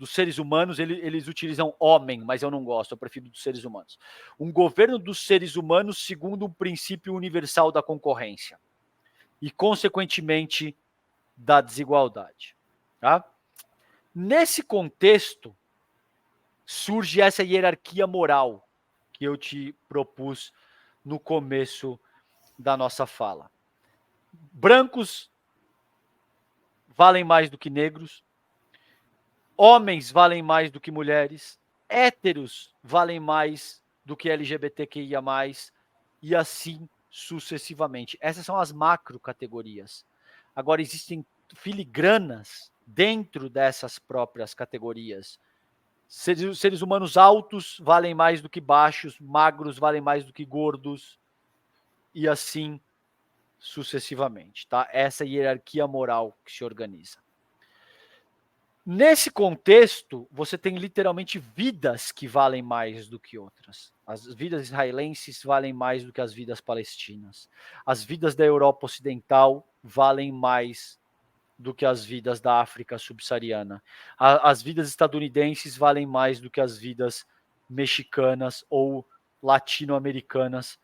seres humanos. Eles utilizam homem, mas eu não gosto, eu prefiro dos seres humanos. Um governo dos seres humanos segundo um princípio universal da concorrência e, consequentemente, da desigualdade. Tá? Nesse contexto, surge essa hierarquia moral que eu te propus no começo da nossa fala. Brancos valem mais do que negros, homens valem mais do que mulheres, héteros valem mais do que LGBTQIA+, e assim sucessivamente. Essas são as macro categorias. Agora, existem filigranas dentro dessas próprias categorias. Seres humanos altos valem mais do que baixos, magros valem mais do que gordos, e assim sucessivamente, tá? Essa hierarquia moral que se organiza. Nesse contexto, você tem literalmente vidas que valem mais do que outras. As vidas israelenses valem mais do que as vidas palestinas. As vidas da Europa Ocidental valem mais do que as vidas da África subsaariana. As vidas estadunidenses valem mais do que as vidas mexicanas ou latino-americanas,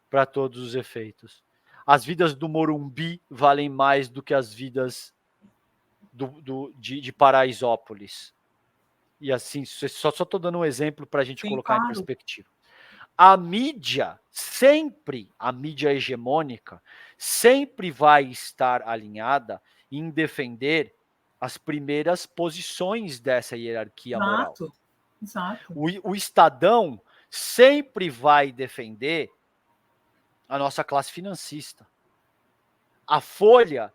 para todos os efeitos. As vidas do Morumbi valem mais do que as vidas de Paraisópolis. E assim, só estou dando um exemplo para a gente colocar em perspectiva. A mídia, sempre a mídia hegemônica, sempre vai estar alinhada em defender as primeiras posições dessa hierarquia moral. Exato, exato. O Estadão sempre vai defender a nossa classe financista. A Folha,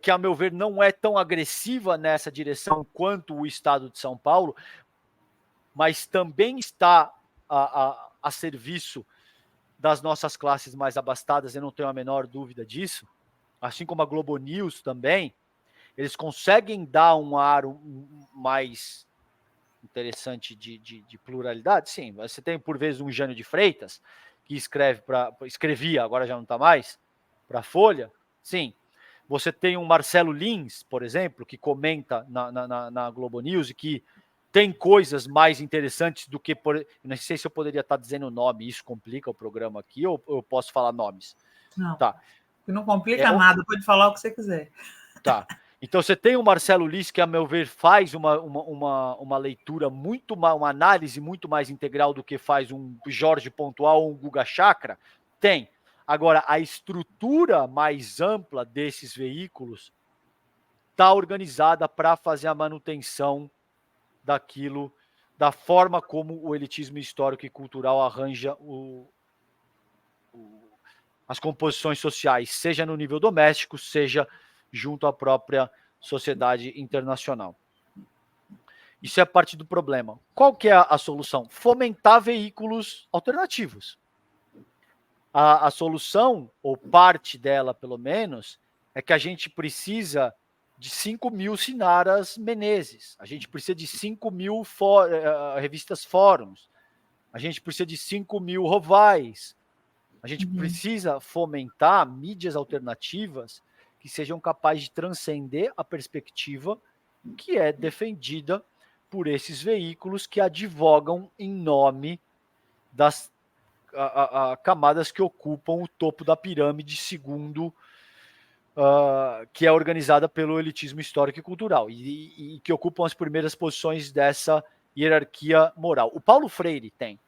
que a meu ver não é tão agressiva nessa direção quanto o Estado de São Paulo, mas também está a serviço das nossas classes mais abastadas, eu não tenho a menor dúvida disso, assim como a Globo News também, eles conseguem dar um ar mais interessante de pluralidade, sim, você tem por vezes um Jânio de Freitas, que escrevia, agora já não está mais, para a Folha, sim, você tem um Marcelo Lins, por exemplo, que comenta na Globo News e que tem coisas mais interessantes do que... Não sei se eu poderia estar dizendo o nome, isso complica o programa aqui, ou eu posso falar nomes? Não, Tá. não complica nada, pode falar o que você quiser. Tá. Então você tem o Marcelo Lins, que, a meu ver, faz uma leitura uma análise muito mais integral do que faz um Jorge Pontual ou um Guga Chakra? Tem. Agora, a estrutura mais ampla desses veículos está organizada para fazer a manutenção daquilo, da forma como o elitismo histórico e cultural arranja as composições sociais, seja no nível doméstico, seja junto à própria sociedade internacional. Isso é parte do problema. Qual que é a solução? Fomentar veículos alternativos. A solução, ou parte dela pelo menos, é que a gente precisa de 5.000 Sinaras Menezes, a gente precisa de 5.000 revistas fóruns, a gente precisa de 5.000 Rovais, a gente precisa fomentar mídias alternativas que sejam capazes de transcender a perspectiva que é defendida por esses veículos que advogam em nome das camadas que ocupam o topo da pirâmide, segundo que é organizada pelo elitismo histórico e cultural, e que ocupam as primeiras posições dessa hierarquia moral. O Paulo Freire tem,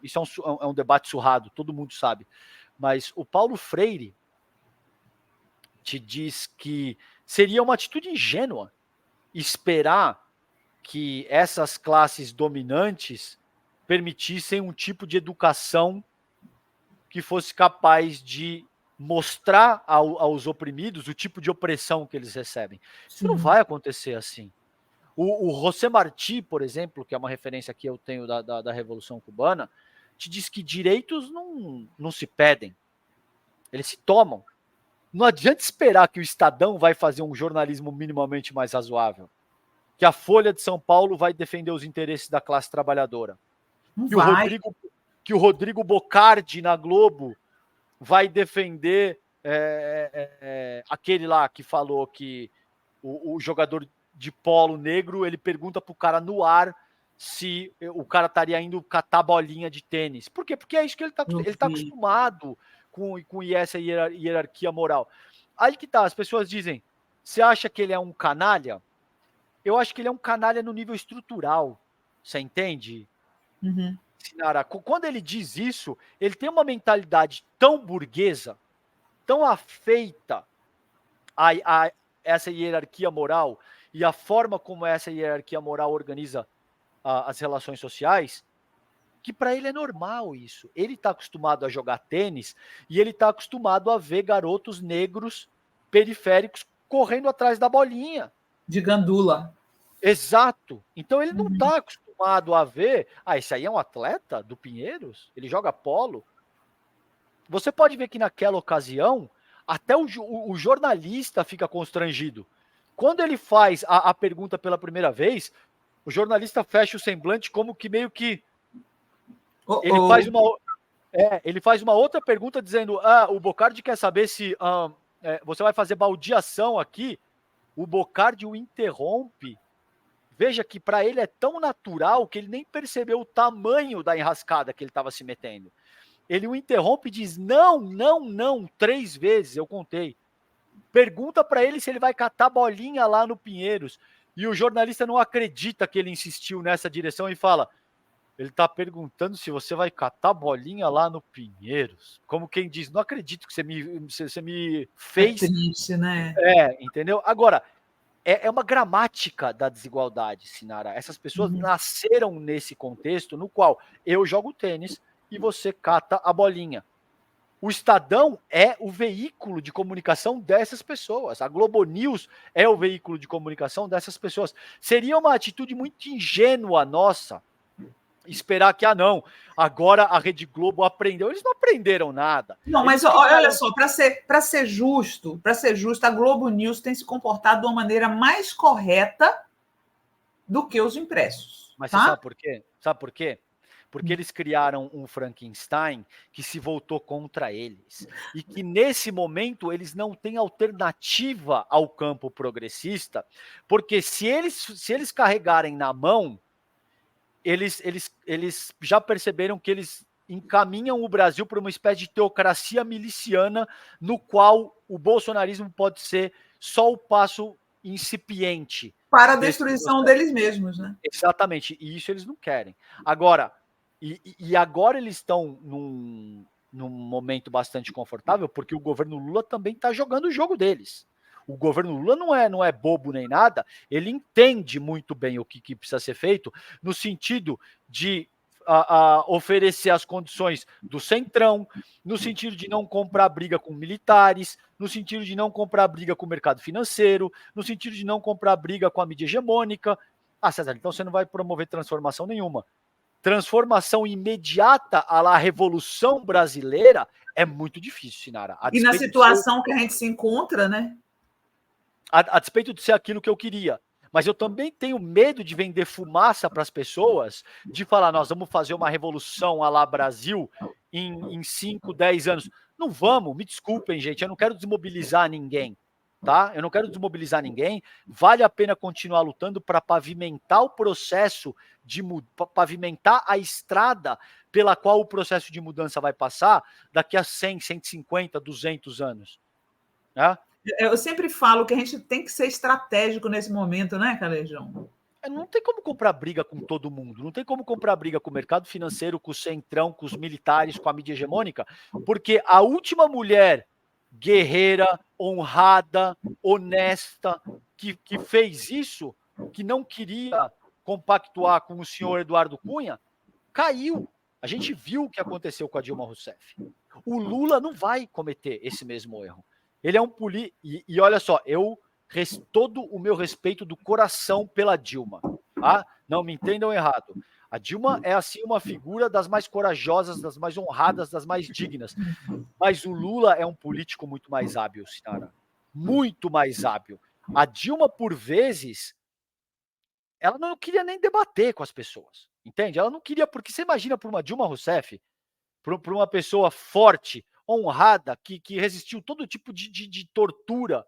isso é um debate surrado, todo mundo sabe, mas o Paulo Freire te diz que seria uma atitude ingênua esperar que essas classes dominantes permitissem um tipo de educação que fosse capaz de mostrar aos oprimidos o tipo de opressão que eles recebem. Isso não vai acontecer assim. O José Martí, por exemplo, que é uma referência que eu tenho da Revolução Cubana, te diz que direitos não se pedem, eles se tomam. Não adianta esperar que o Estadão vai fazer um jornalismo minimamente mais razoável, que a Folha de São Paulo vai defender os interesses da classe trabalhadora, que o Rodrigo Bocardi na Globo vai defender aquele lá que falou que o jogador de polo negro, ele pergunta pro cara no ar se o cara estaria indo catar bolinha de tênis. Por quê? Porque é isso que ele tá acostumado com essa hierarquia moral. Aí que tá, as pessoas dizem, você acha que ele é um canalha? Eu acho que ele é um canalha no nível estrutural, você entende? Sinara, quando ele diz isso, ele tem uma mentalidade tão burguesa, tão afeita a essa hierarquia moral e a forma como essa hierarquia moral organiza as relações sociais, que para ele é normal isso. Ele está acostumado a jogar tênis e ele está acostumado a ver garotos negros periféricos correndo atrás da bolinha. De gandula. Exato. Então ele não está acostumado a ver, esse aí é um atleta do Pinheiros? Ele joga polo? Você pode ver que naquela ocasião, até o jornalista fica constrangido. Quando ele faz a pergunta pela primeira vez, o jornalista fecha o semblante como que meio que... Ele faz uma outra pergunta dizendo, o Bocardi quer saber se você vai fazer baldeação aqui. O Bocardi o interrompe. Veja que para ele é tão natural que ele nem percebeu o tamanho da enrascada que ele estava se metendo. Ele o interrompe e diz, não, 3 vezes, eu contei. Pergunta para ele se ele vai catar bolinha lá no Pinheiros. E o jornalista não acredita que ele insistiu nessa direção e fala, Ele tá perguntando se você vai catar bolinha lá no Pinheiros. Como quem diz, não acredito que você me É fez. triste, né? Entendeu? Agora, é uma gramática da desigualdade, Sinara. Essas pessoas Uhum. nasceram nesse contexto no qual eu jogo tênis e você cata a bolinha. O Estadão é o veículo de comunicação dessas pessoas. A Globo News é o veículo de comunicação dessas pessoas. Seria uma atitude muito ingênua nossa esperar que, não, agora a Rede Globo aprendeu. Eles não aprenderam nada. Não, mas Eles olha criaram. só, para ser justo, a Globo News tem se comportado de uma maneira mais correta do que os impressos, Mas você tá? sabe por quê? Sabe por quê? Porque eles criaram um Frankenstein que se voltou contra eles. E que nesse momento eles não têm alternativa ao campo progressista, porque se eles carregarem na mão, eles já perceberam que eles encaminham o Brasil para uma espécie de teocracia miliciana, no qual o bolsonarismo pode ser só o passo incipiente Para a desse destruição processo. deles mesmos, né? Exatamente, e isso eles não querem. Agora, e agora eles estão num momento bastante confortável, porque o governo Lula também está jogando o jogo deles. O governo Lula não é bobo nem nada, ele entende muito bem o que precisa ser feito, no sentido de oferecer as condições do centrão, no sentido de não comprar briga com militares, no sentido de não comprar briga com o mercado financeiro, no sentido de não comprar briga com a mídia hegemônica. Ah, César, então você não vai promover transformação nenhuma. Transformação imediata à la Revolução Brasileira é muito difícil, Sinara. E na situação que a gente se encontra, né? A despeito de ser aquilo que eu queria. Mas eu também tenho medo de vender fumaça para as pessoas, de falar, nós vamos fazer uma revolução à la Brasil em 5, 10 anos. Não vamos, me desculpem, gente, eu não quero desmobilizar ninguém, tá? Eu não quero desmobilizar ninguém. Vale a pena continuar lutando para pavimentar o processo pavimentar a estrada pela qual o processo de mudança vai passar daqui a 100, 150, 200 anos. Né? Eu sempre falo que a gente tem que ser estratégico nesse momento, né, Calejão? Não tem como comprar briga com todo mundo, não tem como comprar briga com o mercado financeiro, com o centrão, com os militares, com a mídia hegemônica, porque a última mulher guerreira, honrada, honesta, que fez isso, que não queria compactuar com o senhor Eduardo Cunha, caiu. A gente viu o que aconteceu com a Dilma Rousseff. O Lula não vai cometer esse mesmo erro. Ele é um político. E olha só, todo o meu respeito do coração pela Dilma. Tá? Não me entendam errado. A Dilma é, assim, uma figura das mais corajosas, das mais honradas, das mais dignas. Mas o Lula é um político muito mais hábil, Sinara. Muito mais hábil. A Dilma, por vezes, ela não queria nem debater com as pessoas. Entende? Ela não queria, porque você imagina para uma Dilma Rousseff, para uma pessoa forte, honrada, que resistiu todo tipo de tortura,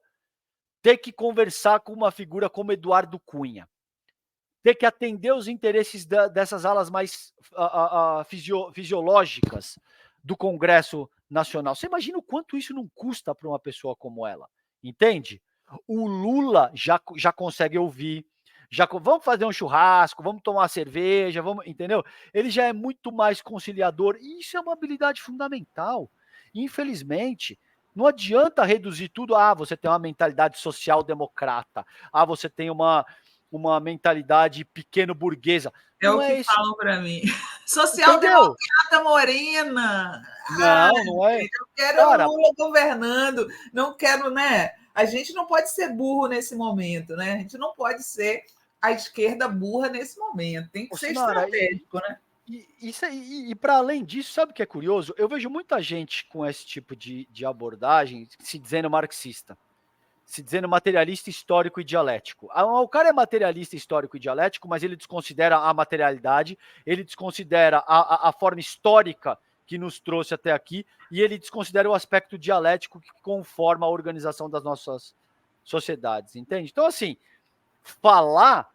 ter que conversar com uma figura como Eduardo Cunha, ter que atender os interesses dessas alas mais fisiológicas do Congresso Nacional. Você imagina o quanto isso não custa para uma pessoa como ela, entende? O Lula já consegue ouvir, vamos fazer um churrasco, vamos tomar uma cerveja, entendeu? Ele já é muito mais conciliador, e isso é uma habilidade fundamental. Infelizmente, não adianta reduzir tudo, você tem uma mentalidade social-democrata, você tem uma mentalidade pequeno burguesa. É Não o que é isso. falam para mim. Entendeu? Social-democrata morena. Não é. Eu quero Cara, Lula governando. Não quero, né? A gente não pode ser burro nesse momento, né? A gente não pode ser a esquerda burra nesse momento. Tem que ser Sinara, estratégico, né? e para além disso, sabe o que é curioso? Eu vejo muita gente com esse tipo de abordagem se dizendo marxista, se dizendo materialista histórico e dialético. O cara é materialista histórico e dialético, mas ele desconsidera a materialidade, ele desconsidera a forma histórica que nos trouxe até aqui, e ele desconsidera o aspecto dialético que conforma a organização das nossas sociedades, entende? Então, assim, falar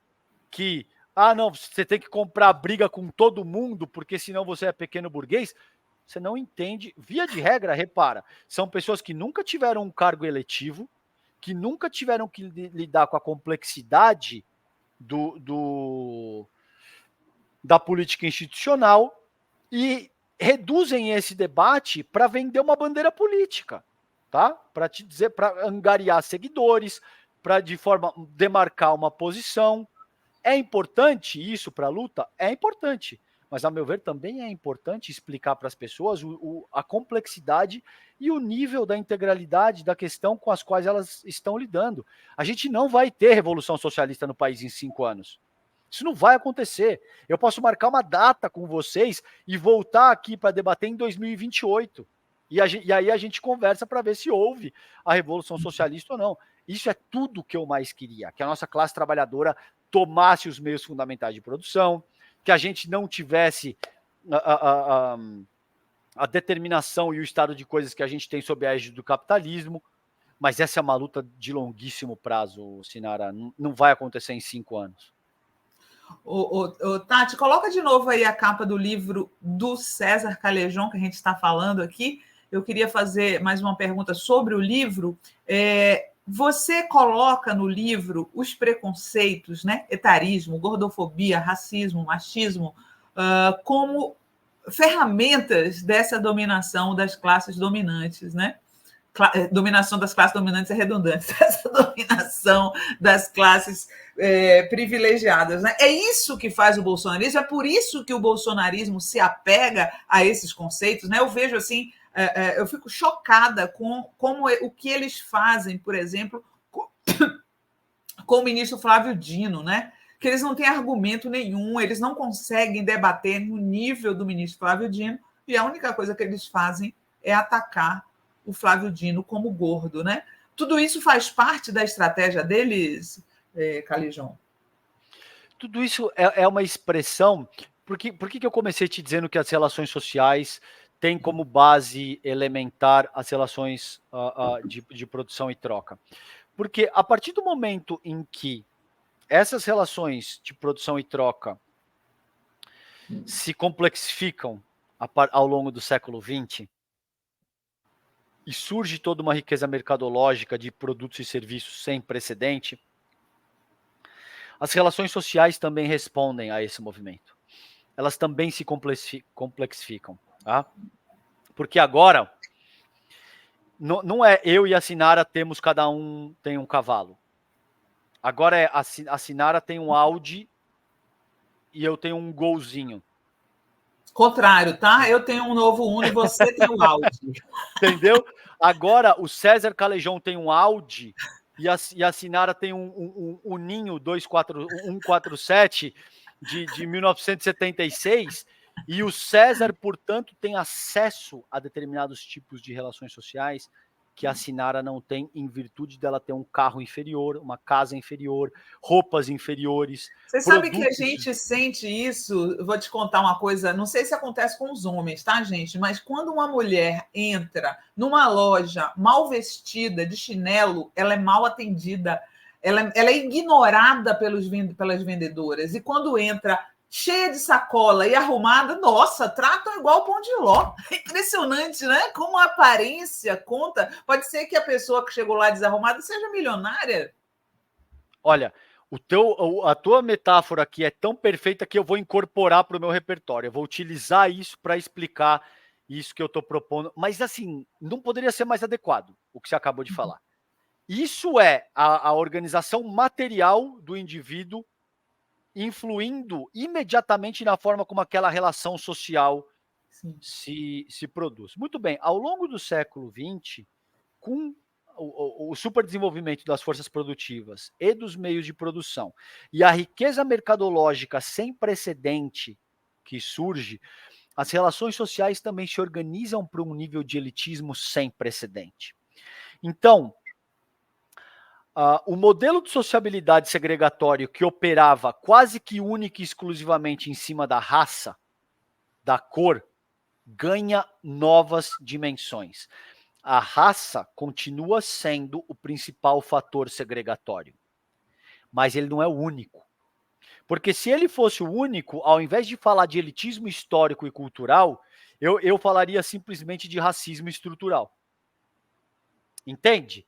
que, não, você tem que comprar briga com todo mundo, porque senão você é pequeno burguês, você não entende. Via de regra, repara, são pessoas que nunca tiveram um cargo eletivo, que nunca tiveram que lidar com a complexidade da política institucional e reduzem esse debate para vender uma bandeira política, tá? Para te dizer, para angariar seguidores, para de forma demarcar uma posição. É importante isso para a luta? É importante. Mas, a meu ver, também é importante explicar para as pessoas a complexidade e o nível da integralidade da questão com as quais elas estão lidando. A gente não vai ter revolução socialista no país em 5 anos. Isso não vai acontecer. Eu posso marcar uma data com vocês e voltar aqui para debater em 2028. E aí a gente conversa para ver se houve a Revolução Socialista ou não. Isso é tudo que eu mais queria, que a nossa classe trabalhadora tomasse os meios fundamentais de produção, que a gente não tivesse a determinação e o estado de coisas que a gente tem sob a égide do capitalismo. Mas essa é uma luta de longuíssimo prazo, Sinara. Não vai acontecer em 5 anos. Tati, coloca de novo aí a capa do livro do César Callejon, que a gente está falando aqui. Eu queria fazer mais uma pergunta sobre o livro. Você coloca no livro os preconceitos, né? Etarismo, gordofobia, racismo, machismo, como ferramentas dessa dominação das classes dominantes, né? Dominação das classes dominantes é redundante, essa dominação das classes privilegiadas. Né? É isso que faz o bolsonarismo, é por isso que o bolsonarismo se apega a esses conceitos. Né? Eu vejo assim, eu fico chocada com o que eles fazem, por exemplo, com o ministro Flávio Dino, né? Que eles não têm argumento nenhum, eles não conseguem debater no nível do ministro Flávio Dino, e a única coisa que eles fazem é atacar o Flávio Dino como gordo, né? Tudo isso faz parte da estratégia deles, Callejon? Tudo isso é uma expressão. Por que eu comecei te dizendo que as relações sociais têm como base elementar as relações de produção e troca? Porque a partir do momento em que essas relações de produção e troca se complexificam ao longo do século XX, e surge toda uma riqueza mercadológica de produtos e serviços sem precedente, as relações sociais também respondem a esse movimento. Elas também se complexificam. Tá? Porque agora, não é eu e a Sinara temos, cada um tem um cavalo. Agora a Sinara tem um Audi e eu tenho um Golzinho. Contrário, tá? Eu tenho um novo Uno e você tem um Audi. Entendeu? Agora o César Callejon tem um Audi e a Sinara tem um Ninho 147 de 1976, e o César, portanto, tem acesso a determinados tipos de relações sociais que a Sinara não tem, em virtude dela ter um carro inferior, uma casa inferior, roupas inferiores. Você sabe que a gente sente isso? Eu vou te contar uma coisa, não sei se acontece com os homens, tá, gente? Mas quando uma mulher entra numa loja mal vestida, de chinelo, ela é mal atendida, ela é ignorada pelas vendedoras. E quando entra cheia de sacola e arrumada, nossa, tratam igual pão de ló. É impressionante, né? Como a aparência conta. Pode ser que a pessoa que chegou lá desarrumada seja milionária. Olha, a tua metáfora aqui é tão perfeita que eu vou incorporar para o meu repertório. Eu vou utilizar isso para explicar isso que eu estou propondo. Mas, assim, não poderia ser mais adequado o que você acabou de falar. Isso é a organização material do indivíduo influindo imediatamente na forma como aquela relação social se produz. Muito bem, ao longo do século XX, com o superdesenvolvimento das forças produtivas e dos meios de produção e a riqueza mercadológica sem precedente que surge, as relações sociais também se organizam para um nível de elitismo sem precedente. Então, o modelo de sociabilidade segregatório que operava quase que única e exclusivamente em cima da raça, da cor, ganha novas dimensões. A raça continua sendo o principal fator segregatório, mas ele não é o único. Porque se ele fosse o único, ao invés de falar de elitismo histórico e cultural, eu falaria simplesmente de racismo estrutural. Entende?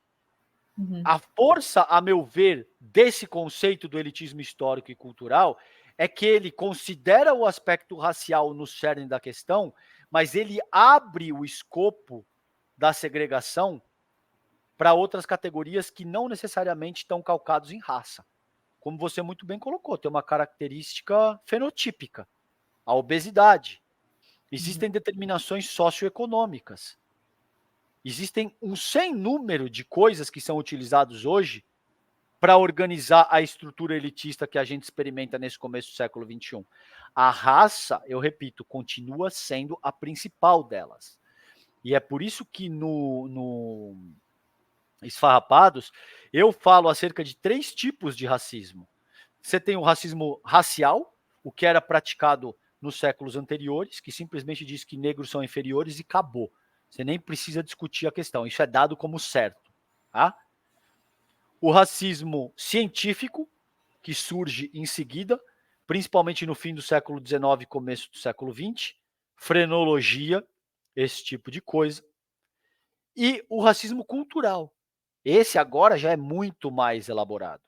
Uhum. A força, a meu ver, desse conceito do elitismo histórico e cultural é que ele considera o aspecto racial no cerne da questão, mas ele abre o escopo da segregação para outras categorias que não necessariamente estão calcados em raça. Como você muito bem colocou, tem uma característica fenotípica, a obesidade. Existem determinações socioeconômicas. Existem um sem número de coisas que são utilizadas hoje para organizar a estrutura elitista que a gente experimenta nesse começo do século XXI. A raça, eu repito, continua sendo a principal delas. E é por isso que no Esfarrapados eu falo acerca de 3 tipos de racismo. Você tem o racismo racial, o que era praticado nos séculos anteriores, que simplesmente diz que negros são inferiores e acabou. Você nem precisa discutir a questão, isso é dado como certo. Tá? O racismo científico, que surge em seguida, principalmente no fim do século XIX e começo do século XX, frenologia, esse tipo de coisa. E o racismo cultural. Esse agora já é muito mais elaborado,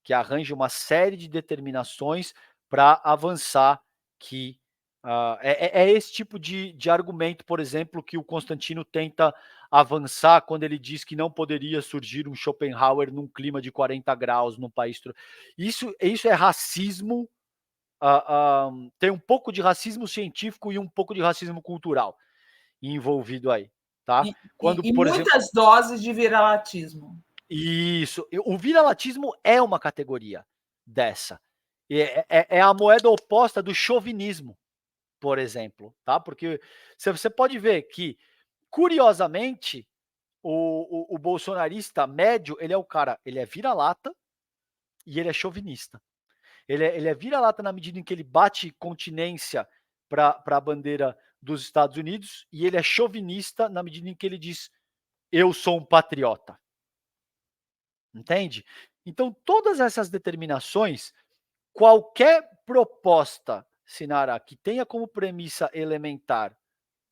que arranja uma série de determinações para avançar que é esse tipo de argumento, por exemplo, que o Constantino tenta avançar quando ele diz que não poderia surgir um Schopenhauer num clima de 40 graus num país. Isso é racismo, tem um pouco de racismo científico e um pouco de racismo cultural envolvido aí. Tá? Quando, E por exemplo, muitas doses de viralatismo. Isso. O viralatismo é uma categoria dessa. É a moeda oposta do chauvinismo, por exemplo, tá? Porque você pode ver que, curiosamente, o bolsonarista médio, ele é o cara, ele é vira-lata e ele é chauvinista. Ele é vira-lata na medida em que ele bate continência para a bandeira dos Estados Unidos e ele é chauvinista na medida em que ele diz eu sou um patriota. Entende? Então, todas essas determinações, qualquer proposta, Sinara, que tenha como premissa elementar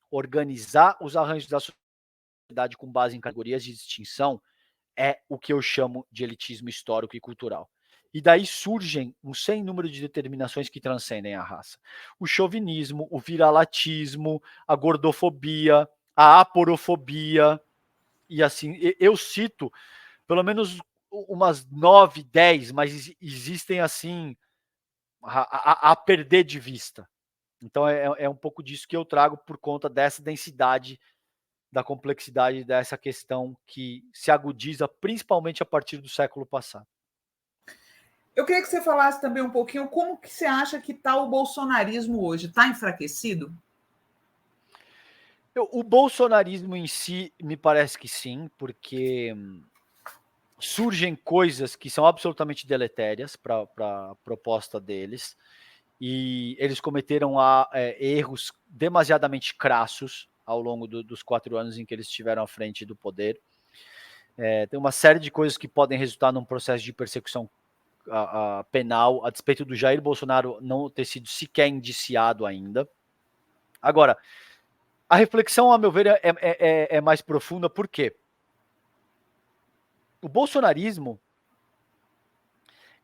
organizar os arranjos da sociedade com base em categorias de distinção, é o que eu chamo de elitismo histórico e cultural. E daí surgem um sem número de determinações que transcendem a raça. O chauvinismo, o viralatismo, a gordofobia, a aporofobia, e assim, eu cito pelo menos umas 9, 10, mas existem assim a perder de vista. Então é um pouco disso que eu trago por conta dessa densidade, da complexidade dessa questão que se agudiza principalmente a partir do século passado. Eu queria que você falasse também um pouquinho como que você acha que está o bolsonarismo hoje. Está enfraquecido? O bolsonarismo em si, me parece que sim, porque surgem coisas que são absolutamente deletérias para a proposta deles, e eles cometeram erros demasiadamente crassos ao longo dos 4 anos em que eles estiveram à frente do poder. Tem uma série de coisas que podem resultar num processo de persecução penal, a despeito do Jair Bolsonaro não ter sido sequer indiciado ainda. Agora, a reflexão, a meu ver, é mais profunda, por quê? O bolsonarismo,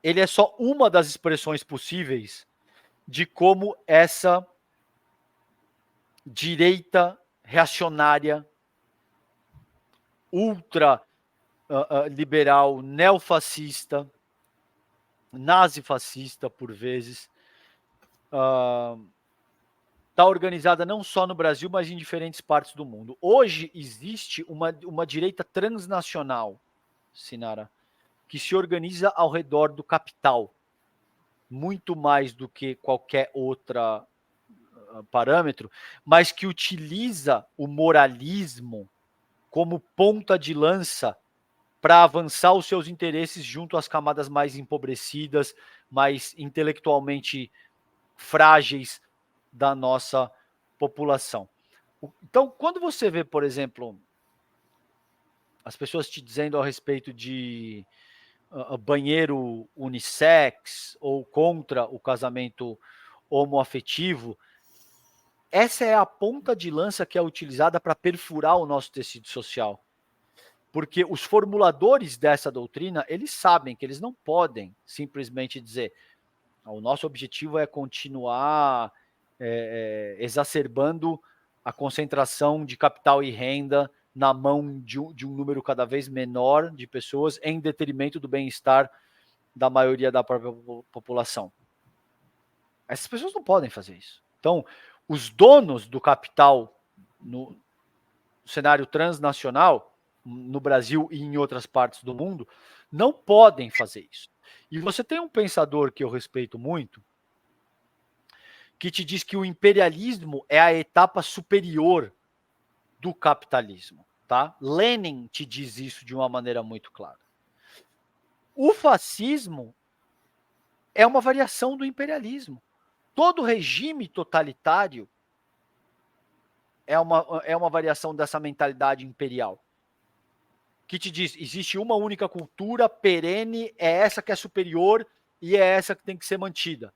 ele é só uma das expressões possíveis de como essa direita reacionária, ultra liberal, neofascista, nazifascista por vezes, está organizada não só no Brasil, mas em diferentes partes do mundo. Hoje existe uma direita transnacional, Sinara, que se organiza ao redor do capital, muito mais do que qualquer outra parâmetro, mas que utiliza o moralismo como ponta de lança para avançar os seus interesses junto às camadas mais empobrecidas, mais intelectualmente frágeis da nossa população. Então, quando você vê, por exemplo, as pessoas te dizendo a respeito de banheiro unissex ou contra o casamento homoafetivo, essa é a ponta de lança que é utilizada para perfurar o nosso tecido social. Porque os formuladores dessa doutrina, eles sabem que eles não podem simplesmente dizer O nosso objetivo é continuar exacerbando a concentração de capital e renda na mão de um número cada vez menor de pessoas, em detrimento do bem-estar da maioria da própria população. Essas pessoas não podem fazer isso. Então, os donos do capital no cenário transnacional, no Brasil e em outras partes do mundo, não podem fazer isso. E você tem um pensador que eu respeito muito, que te diz que o imperialismo é a etapa superior do capitalismo. Tá? Lenin te diz isso de uma maneira muito clara. O fascismo é uma variação do imperialismo. Todo regime totalitário é uma variação dessa mentalidade imperial. Que te diz, existe uma única cultura perene, é essa que é superior e é essa que tem que ser mantida.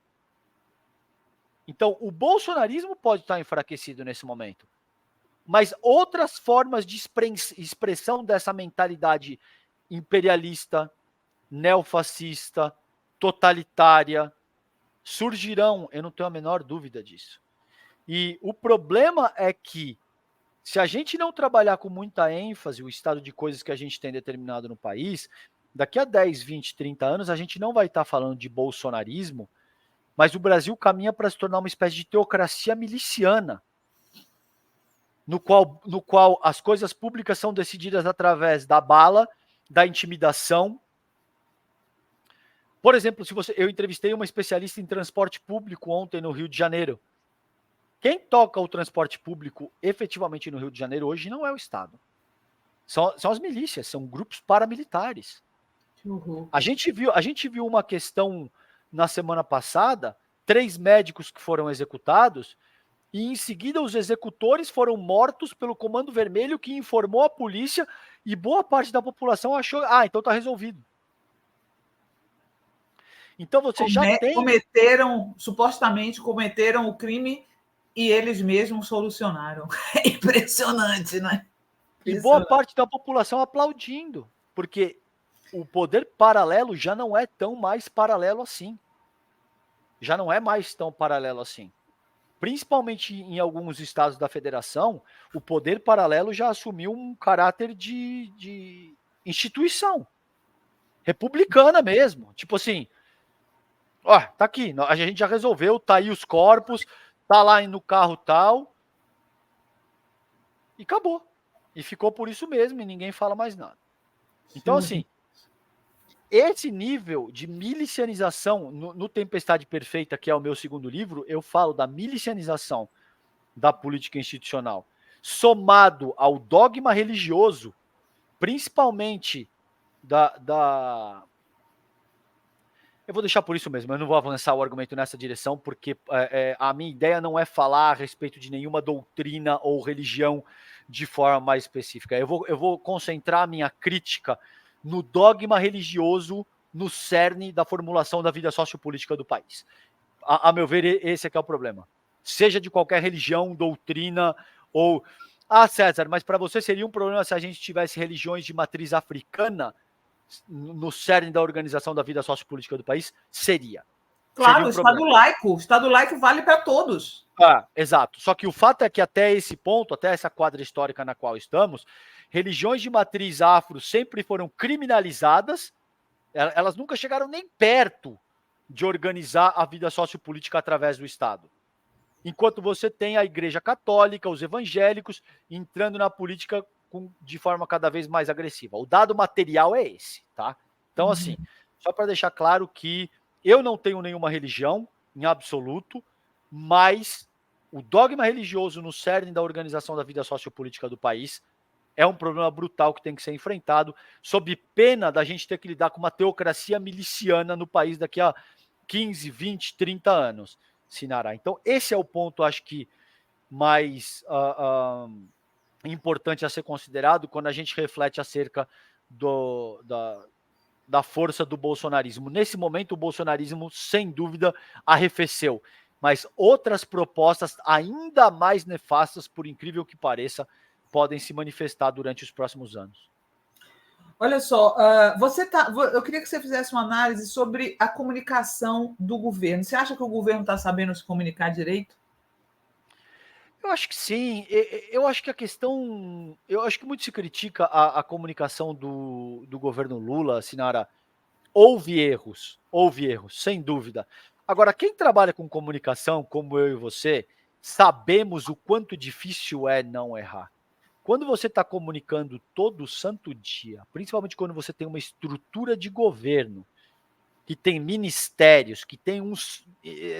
Então, o bolsonarismo pode estar enfraquecido nesse momento. Mas outras formas de expressão dessa mentalidade imperialista, neofascista, totalitária, surgirão, eu não tenho a menor dúvida disso. E o problema é que, se a gente não trabalhar com muita ênfase o estado de coisas que a gente tem determinado no país, daqui a 10, 20, 30 anos, a gente não vai estar falando de bolsonarismo, mas o Brasil caminha para se tornar uma espécie de teocracia miliciana, no qual as coisas públicas são decididas através da bala, da intimidação. Por exemplo, eu entrevistei uma especialista em transporte público ontem no Rio de Janeiro. Quem toca o transporte público efetivamente no Rio de Janeiro hoje não é o Estado. São as milícias, são grupos paramilitares. Uhum. A gente viu uma questão na semana passada, 3 médicos que foram executados, e em seguida os executores foram mortos pelo Comando Vermelho, que informou a polícia, e boa parte da população achou, então está resolvido. Então você já tem... Supostamente cometeram o crime e eles mesmos solucionaram. É impressionante, né? E boa parte da população aplaudindo, porque o poder paralelo já não é tão mais paralelo assim. Já não é mais tão paralelo assim. Principalmente em alguns estados da federação, o poder paralelo já assumiu um caráter de instituição. Republicana mesmo. Tipo assim, tá aqui, a gente já resolveu, tá aí os corpos, tá lá no carro tal, e acabou. E ficou por isso mesmo, e ninguém fala mais nada. Então, assim, esse nível de milicianização, no Tempestade Perfeita, que é o meu segundo livro, eu falo da milicianização da política institucional, somado ao dogma religioso, principalmente eu vou deixar por isso mesmo, eu não vou avançar o argumento nessa direção, porque a minha ideia não é falar a respeito de nenhuma doutrina ou religião de forma mais específica. Eu vou concentrar a minha crítica no dogma religioso, no cerne da formulação da vida sociopolítica do país. A meu ver, esse é que é o problema. Seja de qualquer religião, doutrina ou... César, mas para você seria um problema se a gente tivesse religiões de matriz africana no cerne da organização da vida sociopolítica do país? Seria. Claro, o Estado laico vale para todos. Exato. Só que o fato é que até esse ponto, até essa quadra histórica na qual estamos, religiões de matriz afro sempre foram criminalizadas, elas nunca chegaram nem perto de organizar a vida sociopolítica através do Estado. Enquanto você tem a Igreja Católica, os evangélicos, entrando na política de forma cada vez mais agressiva. O dado material é esse, tá? Então, assim, só para deixar claro que eu não tenho nenhuma religião, em absoluto, mas o dogma religioso no cerne da organização da vida sociopolítica do país é um problema brutal que tem que ser enfrentado, sob pena da gente ter que lidar com uma teocracia miliciana no país daqui a 15, 20, 30 anos, Sinara. Então, esse é o ponto, acho que, mais importante a ser considerado quando a gente reflete acerca da força do bolsonarismo. Nesse momento, o bolsonarismo, sem dúvida, arrefeceu. Mas outras propostas ainda mais nefastas, por incrível que pareça, podem se manifestar durante os próximos anos. Olha só, eu queria que você fizesse uma análise sobre a comunicação do governo. Você acha que o governo está sabendo se comunicar direito? Eu acho que sim. Eu acho que a questão. Eu acho que muito se critica a comunicação do governo Lula, Sinara. Houve erros, sem dúvida. Agora, quem trabalha com comunicação, como eu e você, sabemos o quanto difícil é não errar. Quando você está comunicando todo santo dia, principalmente quando você tem uma estrutura de governo, que tem ministérios, que tem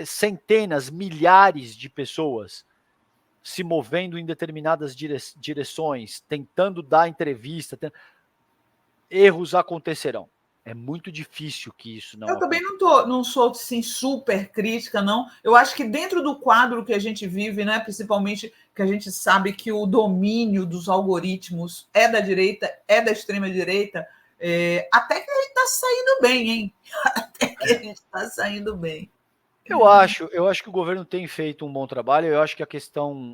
centenas, milhares de pessoas se movendo em determinadas direções, tentando dar entrevista, erros acontecerão. É muito difícil que isso não Eu também aconteça. não sou assim, super crítica, não. Eu acho que dentro do quadro que a gente vive, né, principalmente que a gente sabe que o domínio dos algoritmos é da direita, é da extrema-direita, até que a gente está saindo bem, hein? Até que a gente está saindo bem. Eu acho que o governo tem feito um bom trabalho. Eu acho que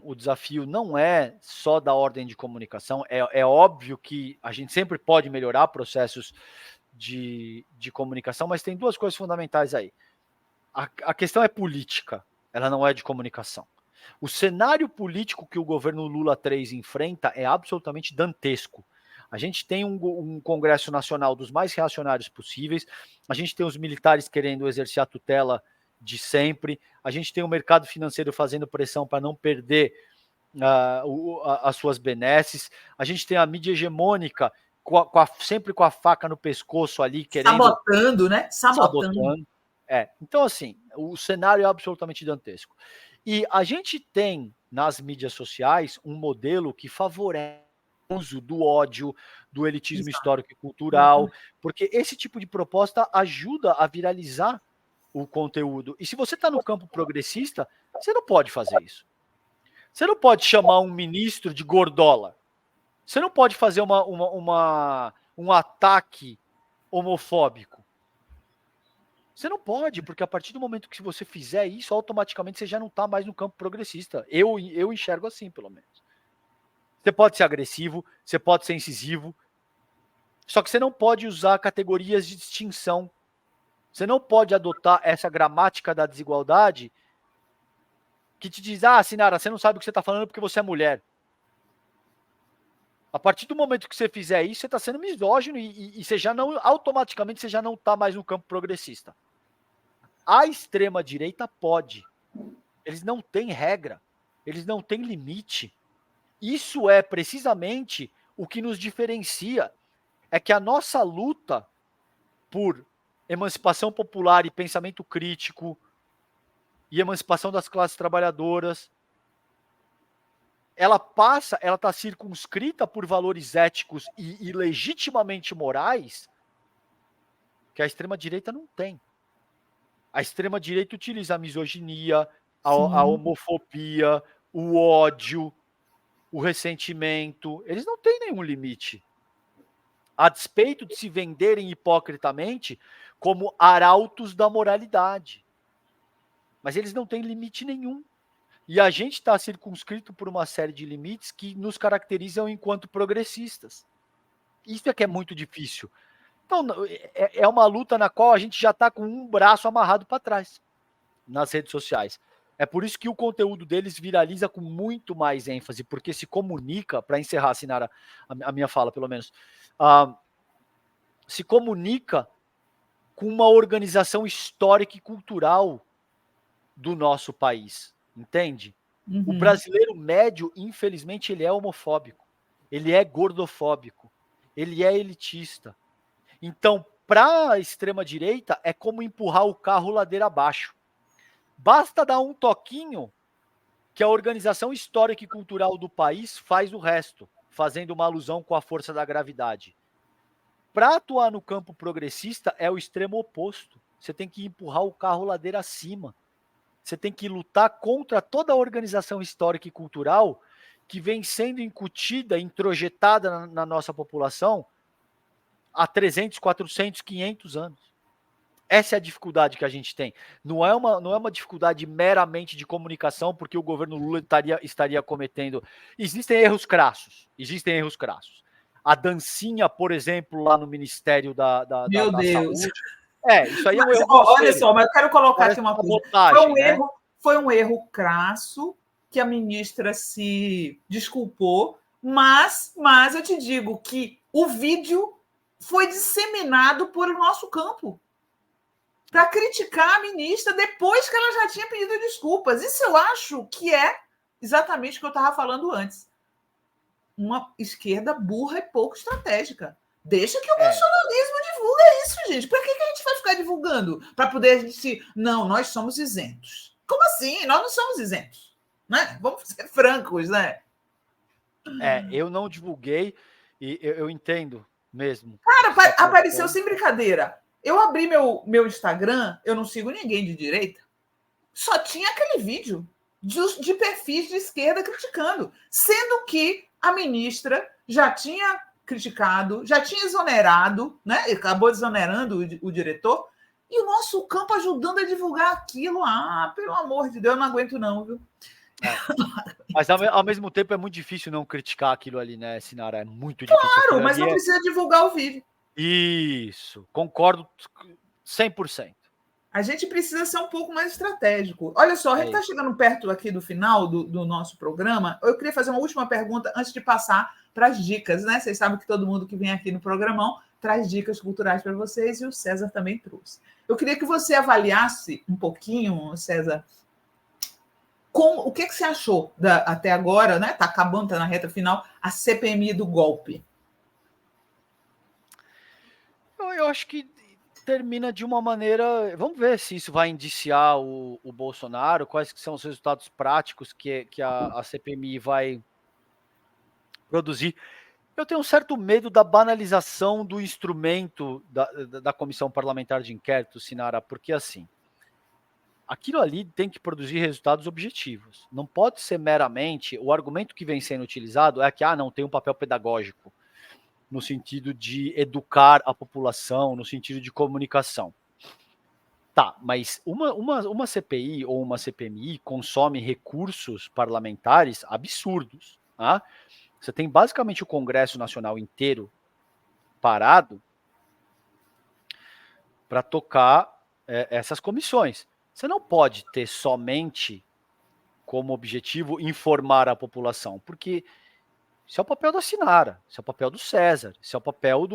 o desafio não é só da ordem de comunicação. É óbvio que a gente sempre pode melhorar processos de comunicação, mas tem duas coisas fundamentais aí. A questão é política, ela não é de comunicação. O cenário político que o governo Lula 3 enfrenta é absolutamente dantesco. A gente tem um Congresso Nacional dos mais reacionários possíveis, a gente tem os militares querendo exercer a tutela de sempre, a gente tem o mercado financeiro fazendo pressão para não perder as suas benesses, a gente tem a mídia hegemônica sempre com a faca no pescoço ali, querendo Sabotando, né? Sabotando. sabotando. Então, assim, o cenário é absolutamente dantesco. E a gente tem nas mídias sociais um modelo que favorece o uso do ódio, do elitismo Exato, histórico e cultural, exatamente. porque esse tipo de proposta ajuda a viralizar o conteúdo. E se você está no campo progressista, você não pode fazer isso. Você não pode chamar um ministro de gordola. Você não pode fazer um ataque homofóbico. Você não pode, porque a partir do momento que você fizer isso, automaticamente você já não está mais no campo progressista. Eu enxergo assim, pelo menos. Você pode ser agressivo, você pode ser incisivo, só que você não pode usar categorias de distinção. Você não pode adotar essa gramática da desigualdade que te diz, Sinara, você não sabe o que você está falando porque você é mulher. A partir do momento que você fizer isso, você está sendo misógino e você já não, automaticamente, você já não está mais no campo progressista. A extrema-direita pode. Eles não têm regra. Eles não têm limite. Isso é precisamente o que nos diferencia. É que a nossa luta por emancipação popular e pensamento crítico e emancipação das classes trabalhadoras, ela está circunscrita por valores éticos e legitimamente morais que a extrema-direita não tem. A extrema-direita utiliza a misoginia, a Sim. homofobia, o ódio, o ressentimento. Eles não têm nenhum limite. A despeito de se venderem hipocritamente como arautos da moralidade. Mas eles não têm limite nenhum. E a gente está circunscrito por uma série de limites que nos caracterizam enquanto progressistas. Isso é que é muito difícil. Então, é uma luta na qual a gente já está com um braço amarrado para trás nas redes sociais. É por isso que o conteúdo deles viraliza com muito mais ênfase, porque se comunica, para encerrar, Sinara, a minha fala, pelo menos, se comunica com uma organização histórica e cultural do nosso país, entende? O Uhum. brasileiro médio, infelizmente, ele é homofóbico, ele é gordofóbico, ele é elitista. Então, para a extrema-direita, é como empurrar o carro ladeira abaixo. Basta dar um toquinho que a organização histórica e cultural do país faz o resto, fazendo uma alusão com a força da gravidade. Para atuar no campo progressista é o extremo oposto. Você tem que empurrar o carro ladeira acima. Você tem que lutar contra toda a organização histórica e cultural que vem sendo incutida, introjetada na nossa população há 300, 400, 500 anos. Essa é a dificuldade que a gente tem. Não é uma dificuldade meramente de comunicação, porque o governo Lula estaria cometendo. Existem erros crassos. a dancinha, por exemplo, lá no Ministério Meu da Deus. Saúde. Isso aí é um Mas, erro olha grosseiro. só, mas eu quero colocar Parece aqui uma coisa. sabotagem, né? Foi um erro crasso que a ministra se desculpou, mas eu te digo que o vídeo foi disseminado por nosso campo para criticar a ministra depois que ela já tinha pedido desculpas. Isso eu acho que é exatamente o que eu estava falando antes. Uma esquerda burra e pouco estratégica. Deixa que o bolsonarismo divulga isso, gente. Para que a gente vai ficar divulgando? Para poder dizer, não, nós somos isentos. Como assim? Nós não somos isentos. Né? Vamos ser francos, né? Eu não divulguei e eu entendo mesmo. Cara, apareceu sem brincadeira. Eu abri meu Instagram, eu não sigo ninguém de direita, só tinha aquele vídeo de perfis de esquerda criticando, sendo que a ministra já tinha criticado, já tinha exonerado, né? Acabou exonerando o diretor, e o nosso campo ajudando a divulgar aquilo. Ah, pelo amor de Deus, eu não aguento não, viu? Mas ao mesmo tempo é muito difícil não criticar aquilo ali, né, Sinara? É muito difícil. Claro, mas não precisa divulgar o vídeo. Isso, concordo 100%. A gente precisa ser um pouco mais estratégico. Olha só, a gente está chegando perto aqui do final do nosso programa. Eu queria fazer uma última pergunta antes de passar para as dicas, né? Vocês sabem que todo mundo que vem aqui no programão traz dicas culturais para vocês e o César também trouxe. Eu queria que você avaliasse um pouquinho, César, o que você achou até agora, né? Está acabando, está na reta final, a CPMI do golpe. Eu acho que termina de uma maneira. Vamos ver se isso vai indiciar o Bolsonaro, quais que são os resultados práticos que a CPMI vai produzir. Eu tenho um certo medo da banalização do instrumento da Comissão Parlamentar de Inquérito, Sinara, porque assim, aquilo ali tem que produzir resultados objetivos. Não pode ser meramente. O argumento que vem sendo utilizado é que não tem um papel pedagógico, no sentido de educar a população, no sentido de comunicação. Tá, mas uma CPI ou uma CPMI consome recursos parlamentares absurdos. Tá? Você tem basicamente o Congresso Nacional inteiro parado para tocar essas comissões. Você não pode ter somente como objetivo informar a população, porque isso é o papel da Sinara, isso é o papel do César, isso é o papel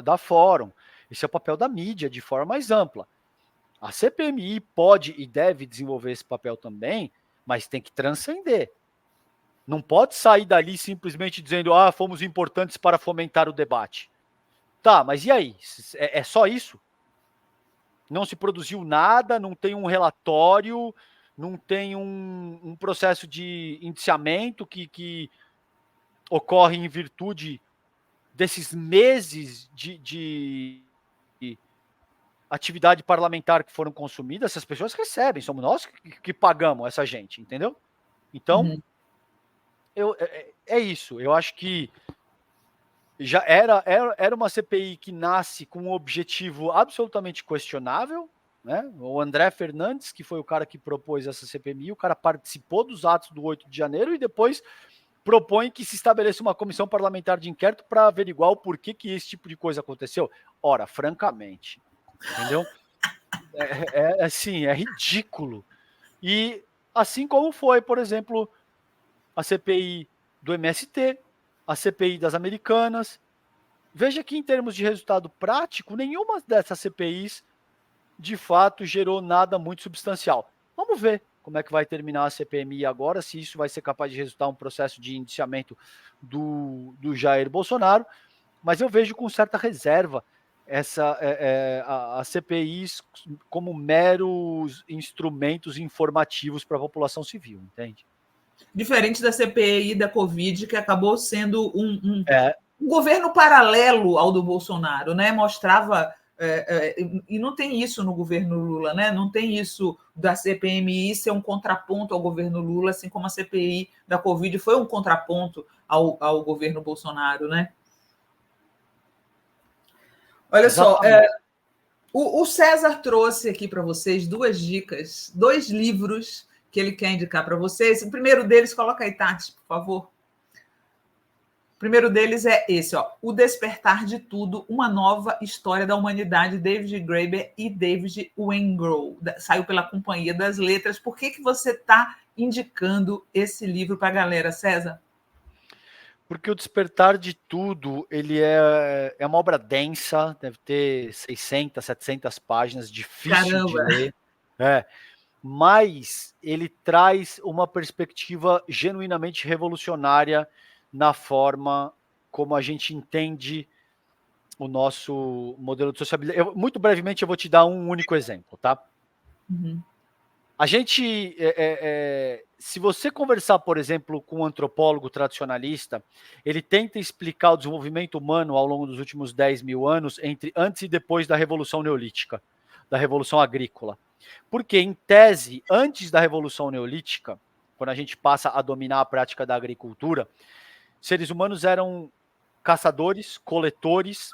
da Fórum, isso é o papel da mídia de forma mais ampla. A CPMI pode e deve desenvolver esse papel também, mas tem que transcender. Não pode sair dali simplesmente dizendo fomos importantes para fomentar o debate. Tá, mas e aí? É só isso? Não se produziu nada, não tem um relatório, não tem um processo de indiciamento que ocorre em virtude desses meses de atividade parlamentar que foram consumidas. Essas pessoas recebem, somos nós que pagamos essa gente, entendeu? Então, é isso. Eu acho que já era uma CPI que nasce com um objetivo absolutamente questionável, né? O André Fernandes, que foi o cara que propôs essa CPMI, o cara participou dos atos do 8 de janeiro e depois propõe que se estabeleça uma comissão parlamentar de inquérito para averiguar o porquê que esse tipo de coisa aconteceu. Ora, francamente, entendeu? Assim, é ridículo. E assim como foi, por exemplo, a CPI do MST, a CPI das Americanas. Veja que, em termos de resultado prático, nenhuma dessas CPIs, de fato, gerou nada muito substancial. Vamos ver como é que vai terminar a CPMI agora, se isso vai ser capaz de resultar um processo de indiciamento do Jair Bolsonaro, mas eu vejo com certa reserva as CPIs como meros instrumentos informativos para a população civil, entende? Diferente da CPI da Covid, que acabou sendo um governo paralelo ao do Bolsonaro, né? Mostrava. E não tem isso no governo Lula, né? Não tem isso da CPMI ser um contraponto ao governo Lula, assim como a CPI da Covid foi um contraponto ao governo Bolsonaro, né? Olha Exatamente. Só, o César trouxe aqui para vocês 2 dicas, 2 livros que ele quer indicar para vocês. O primeiro deles, coloca aí, Tati, por favor. primeiro deles é esse, ó, O Despertar de Tudo, uma nova história da humanidade, David Graeber e David Wengrow. Saiu pela Companhia das Letras. Por que você está indicando esse livro para a galera, César? Porque O Despertar de Tudo, ele é uma obra densa, deve ter 600, 700 páginas, difícil de Caramba! ler, mas ele traz uma perspectiva genuinamente revolucionária na forma como a gente entende o nosso modelo de sociabilidade. Muito brevemente, eu vou te dar um único exemplo, tá? Uhum. A gente, se você conversar, por exemplo, com um antropólogo tradicionalista, ele tenta explicar o desenvolvimento humano ao longo dos últimos 10 mil anos, entre antes e depois da Revolução Neolítica, da Revolução Agrícola. Porque, em tese, antes da Revolução Neolítica, quando a gente passa a dominar a prática da agricultura, seres humanos eram caçadores, coletores,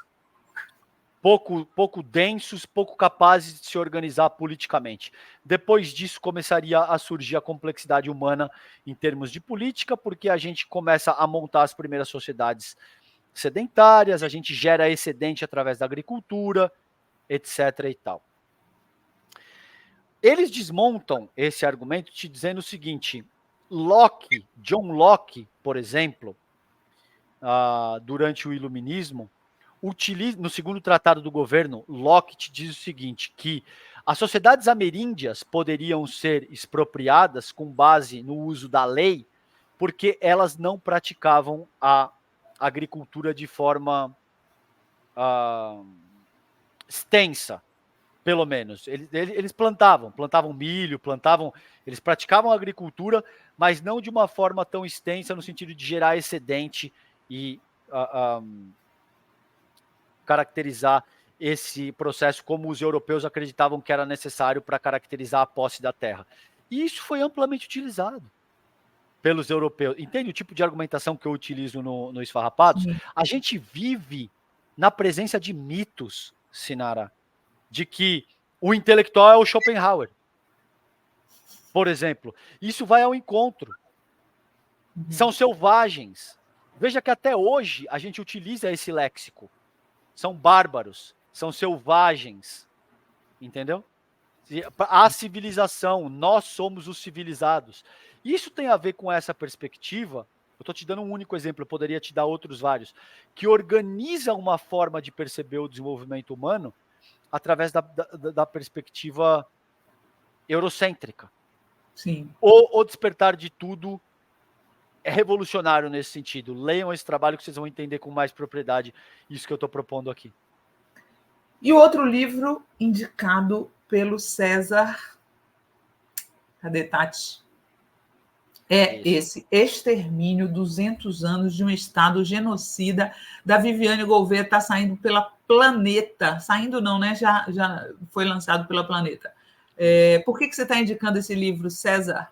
pouco densos, pouco capazes de se organizar politicamente. Depois disso, começaria a surgir a complexidade humana em termos de política, porque a gente começa a montar as primeiras sociedades sedentárias, a gente gera excedente através da agricultura, etc. e tal. Eles desmontam esse argumento te dizendo o seguinte: John Locke, por exemplo, durante o Iluminismo, no segundo tratado do governo, Locke te diz o seguinte, que as sociedades ameríndias poderiam ser expropriadas com base no uso da lei, porque elas não praticavam a agricultura de forma extensa, pelo menos. Eles plantavam milho, eles praticavam a agricultura, mas não de uma forma tão extensa, no sentido de gerar excedente e caracterizar esse processo como os europeus acreditavam que era necessário para caracterizar a posse da terra. E isso foi amplamente utilizado pelos europeus. Entende o tipo de argumentação que eu utilizo no Esfarrapados? Sim. A gente vive na presença de mitos, Sinara, de que o intelectual é o Schopenhauer, por exemplo. Isso vai ao encontro. São selvagens. Veja que até hoje a gente utiliza esse léxico. São bárbaros, são selvagens, entendeu? A civilização, nós somos os civilizados. Isso tem a ver com essa perspectiva, eu estou te dando um único exemplo, eu poderia te dar outros vários, que organiza uma forma de perceber o desenvolvimento humano através da perspectiva eurocêntrica. Sim. O Despertar de Tudo é revolucionário nesse sentido. Leiam esse trabalho que vocês vão entender com mais propriedade isso que eu estou propondo aqui. E o outro livro indicado pelo César, cadê Tati? Esse, Extermínio, 200 anos de um Estado genocida, da Viviane Gouveia, está saindo pela Planeta. Saindo não, né? Já foi lançado pela Planeta. Por que você está indicando esse livro, César?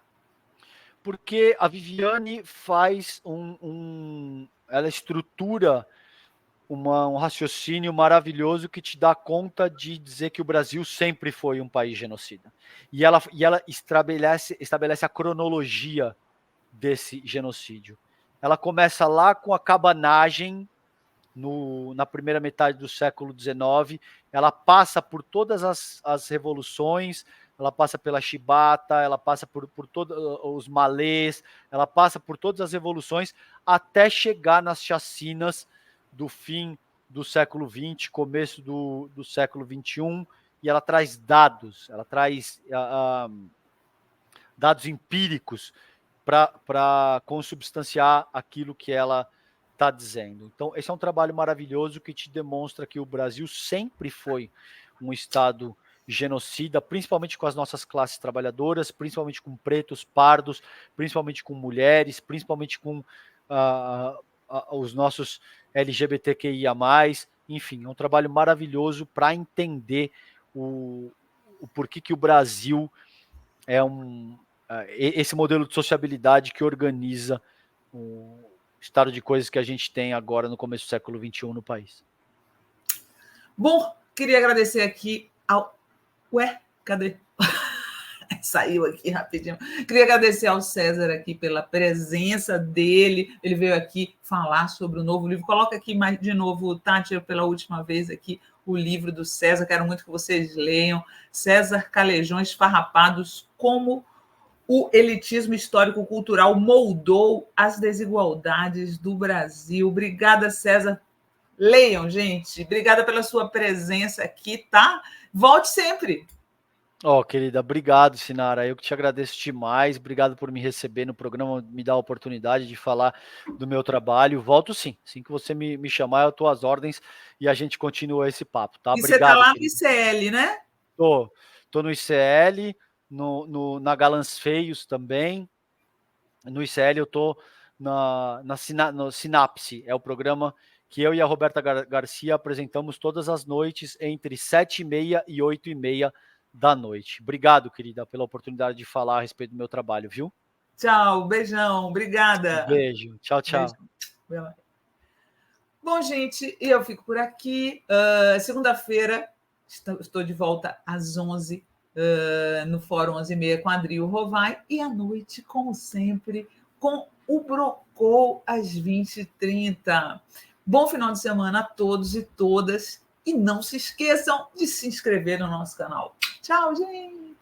Porque a Viviane faz ela estrutura um raciocínio maravilhoso que te dá conta de dizer que o Brasil sempre foi um país genocida. E ela estabelece a cronologia desse genocídio. Ela começa lá com a cabanagem na primeira metade do século XIX, ela passa por todas as revoluções, ela passa pela chibata, ela passa por todos os malês, ela passa por todas as revoluções, até chegar nas chacinas do fim do século XX, começo do século XXI, e ela traz dados, ela traz dados empíricos para consubstanciar aquilo que ela está dizendo. Então, esse é um trabalho maravilhoso que te demonstra que o Brasil sempre foi um Estado genocida, principalmente com as nossas classes trabalhadoras, principalmente com pretos, pardos, principalmente com mulheres, principalmente com os nossos LGBTQIA+, enfim, é um trabalho maravilhoso para entender o porquê que o Brasil é esse modelo de sociabilidade que organiza o estado de coisas que a gente tem agora no começo do século XXI no país. Bom, queria agradecer aqui ao... Ué, cadê? Saiu aqui rapidinho. Queria agradecer ao César aqui pela presença dele. Ele veio aqui falar sobre o novo livro. Coloca aqui mais de novo, Tati, pela última vez aqui, o livro do César. Quero muito que vocês leiam. César Calejões Farrapados, como o elitismo histórico-cultural moldou as desigualdades do Brasil. Obrigada, César. Leiam, gente. Obrigada pela sua presença aqui, tá? Volte sempre. Querida, obrigado, Sinara. Eu que te agradeço demais. Obrigado por me receber no programa, me dar a oportunidade de falar do meu trabalho. Volto sim. Assim que você me chamar, eu estou às ordens e a gente continua esse papo, tá? E você está Obrigado, lá no querida. ICL, né? Tô no ICL, na Galãs Feios também. No ICL eu tô no Sinapse, é o programa que eu e a Roberta Garcia apresentamos todas as noites entre 7h30 e 8h30 da noite. Obrigado, querida, pela oportunidade de falar a respeito do meu trabalho, viu? Tchau, beijão, obrigada. Beijo, tchau, tchau. Beijo. Bom, gente, eu fico por aqui. Segunda-feira, estou de volta às 11h, no Fórum 11h30 com a Adrio Rovai. E à noite, como sempre, com o Brocou às 20h30. Bom final de semana a todos e todas. E não se esqueçam de se inscrever no nosso canal. Tchau, gente!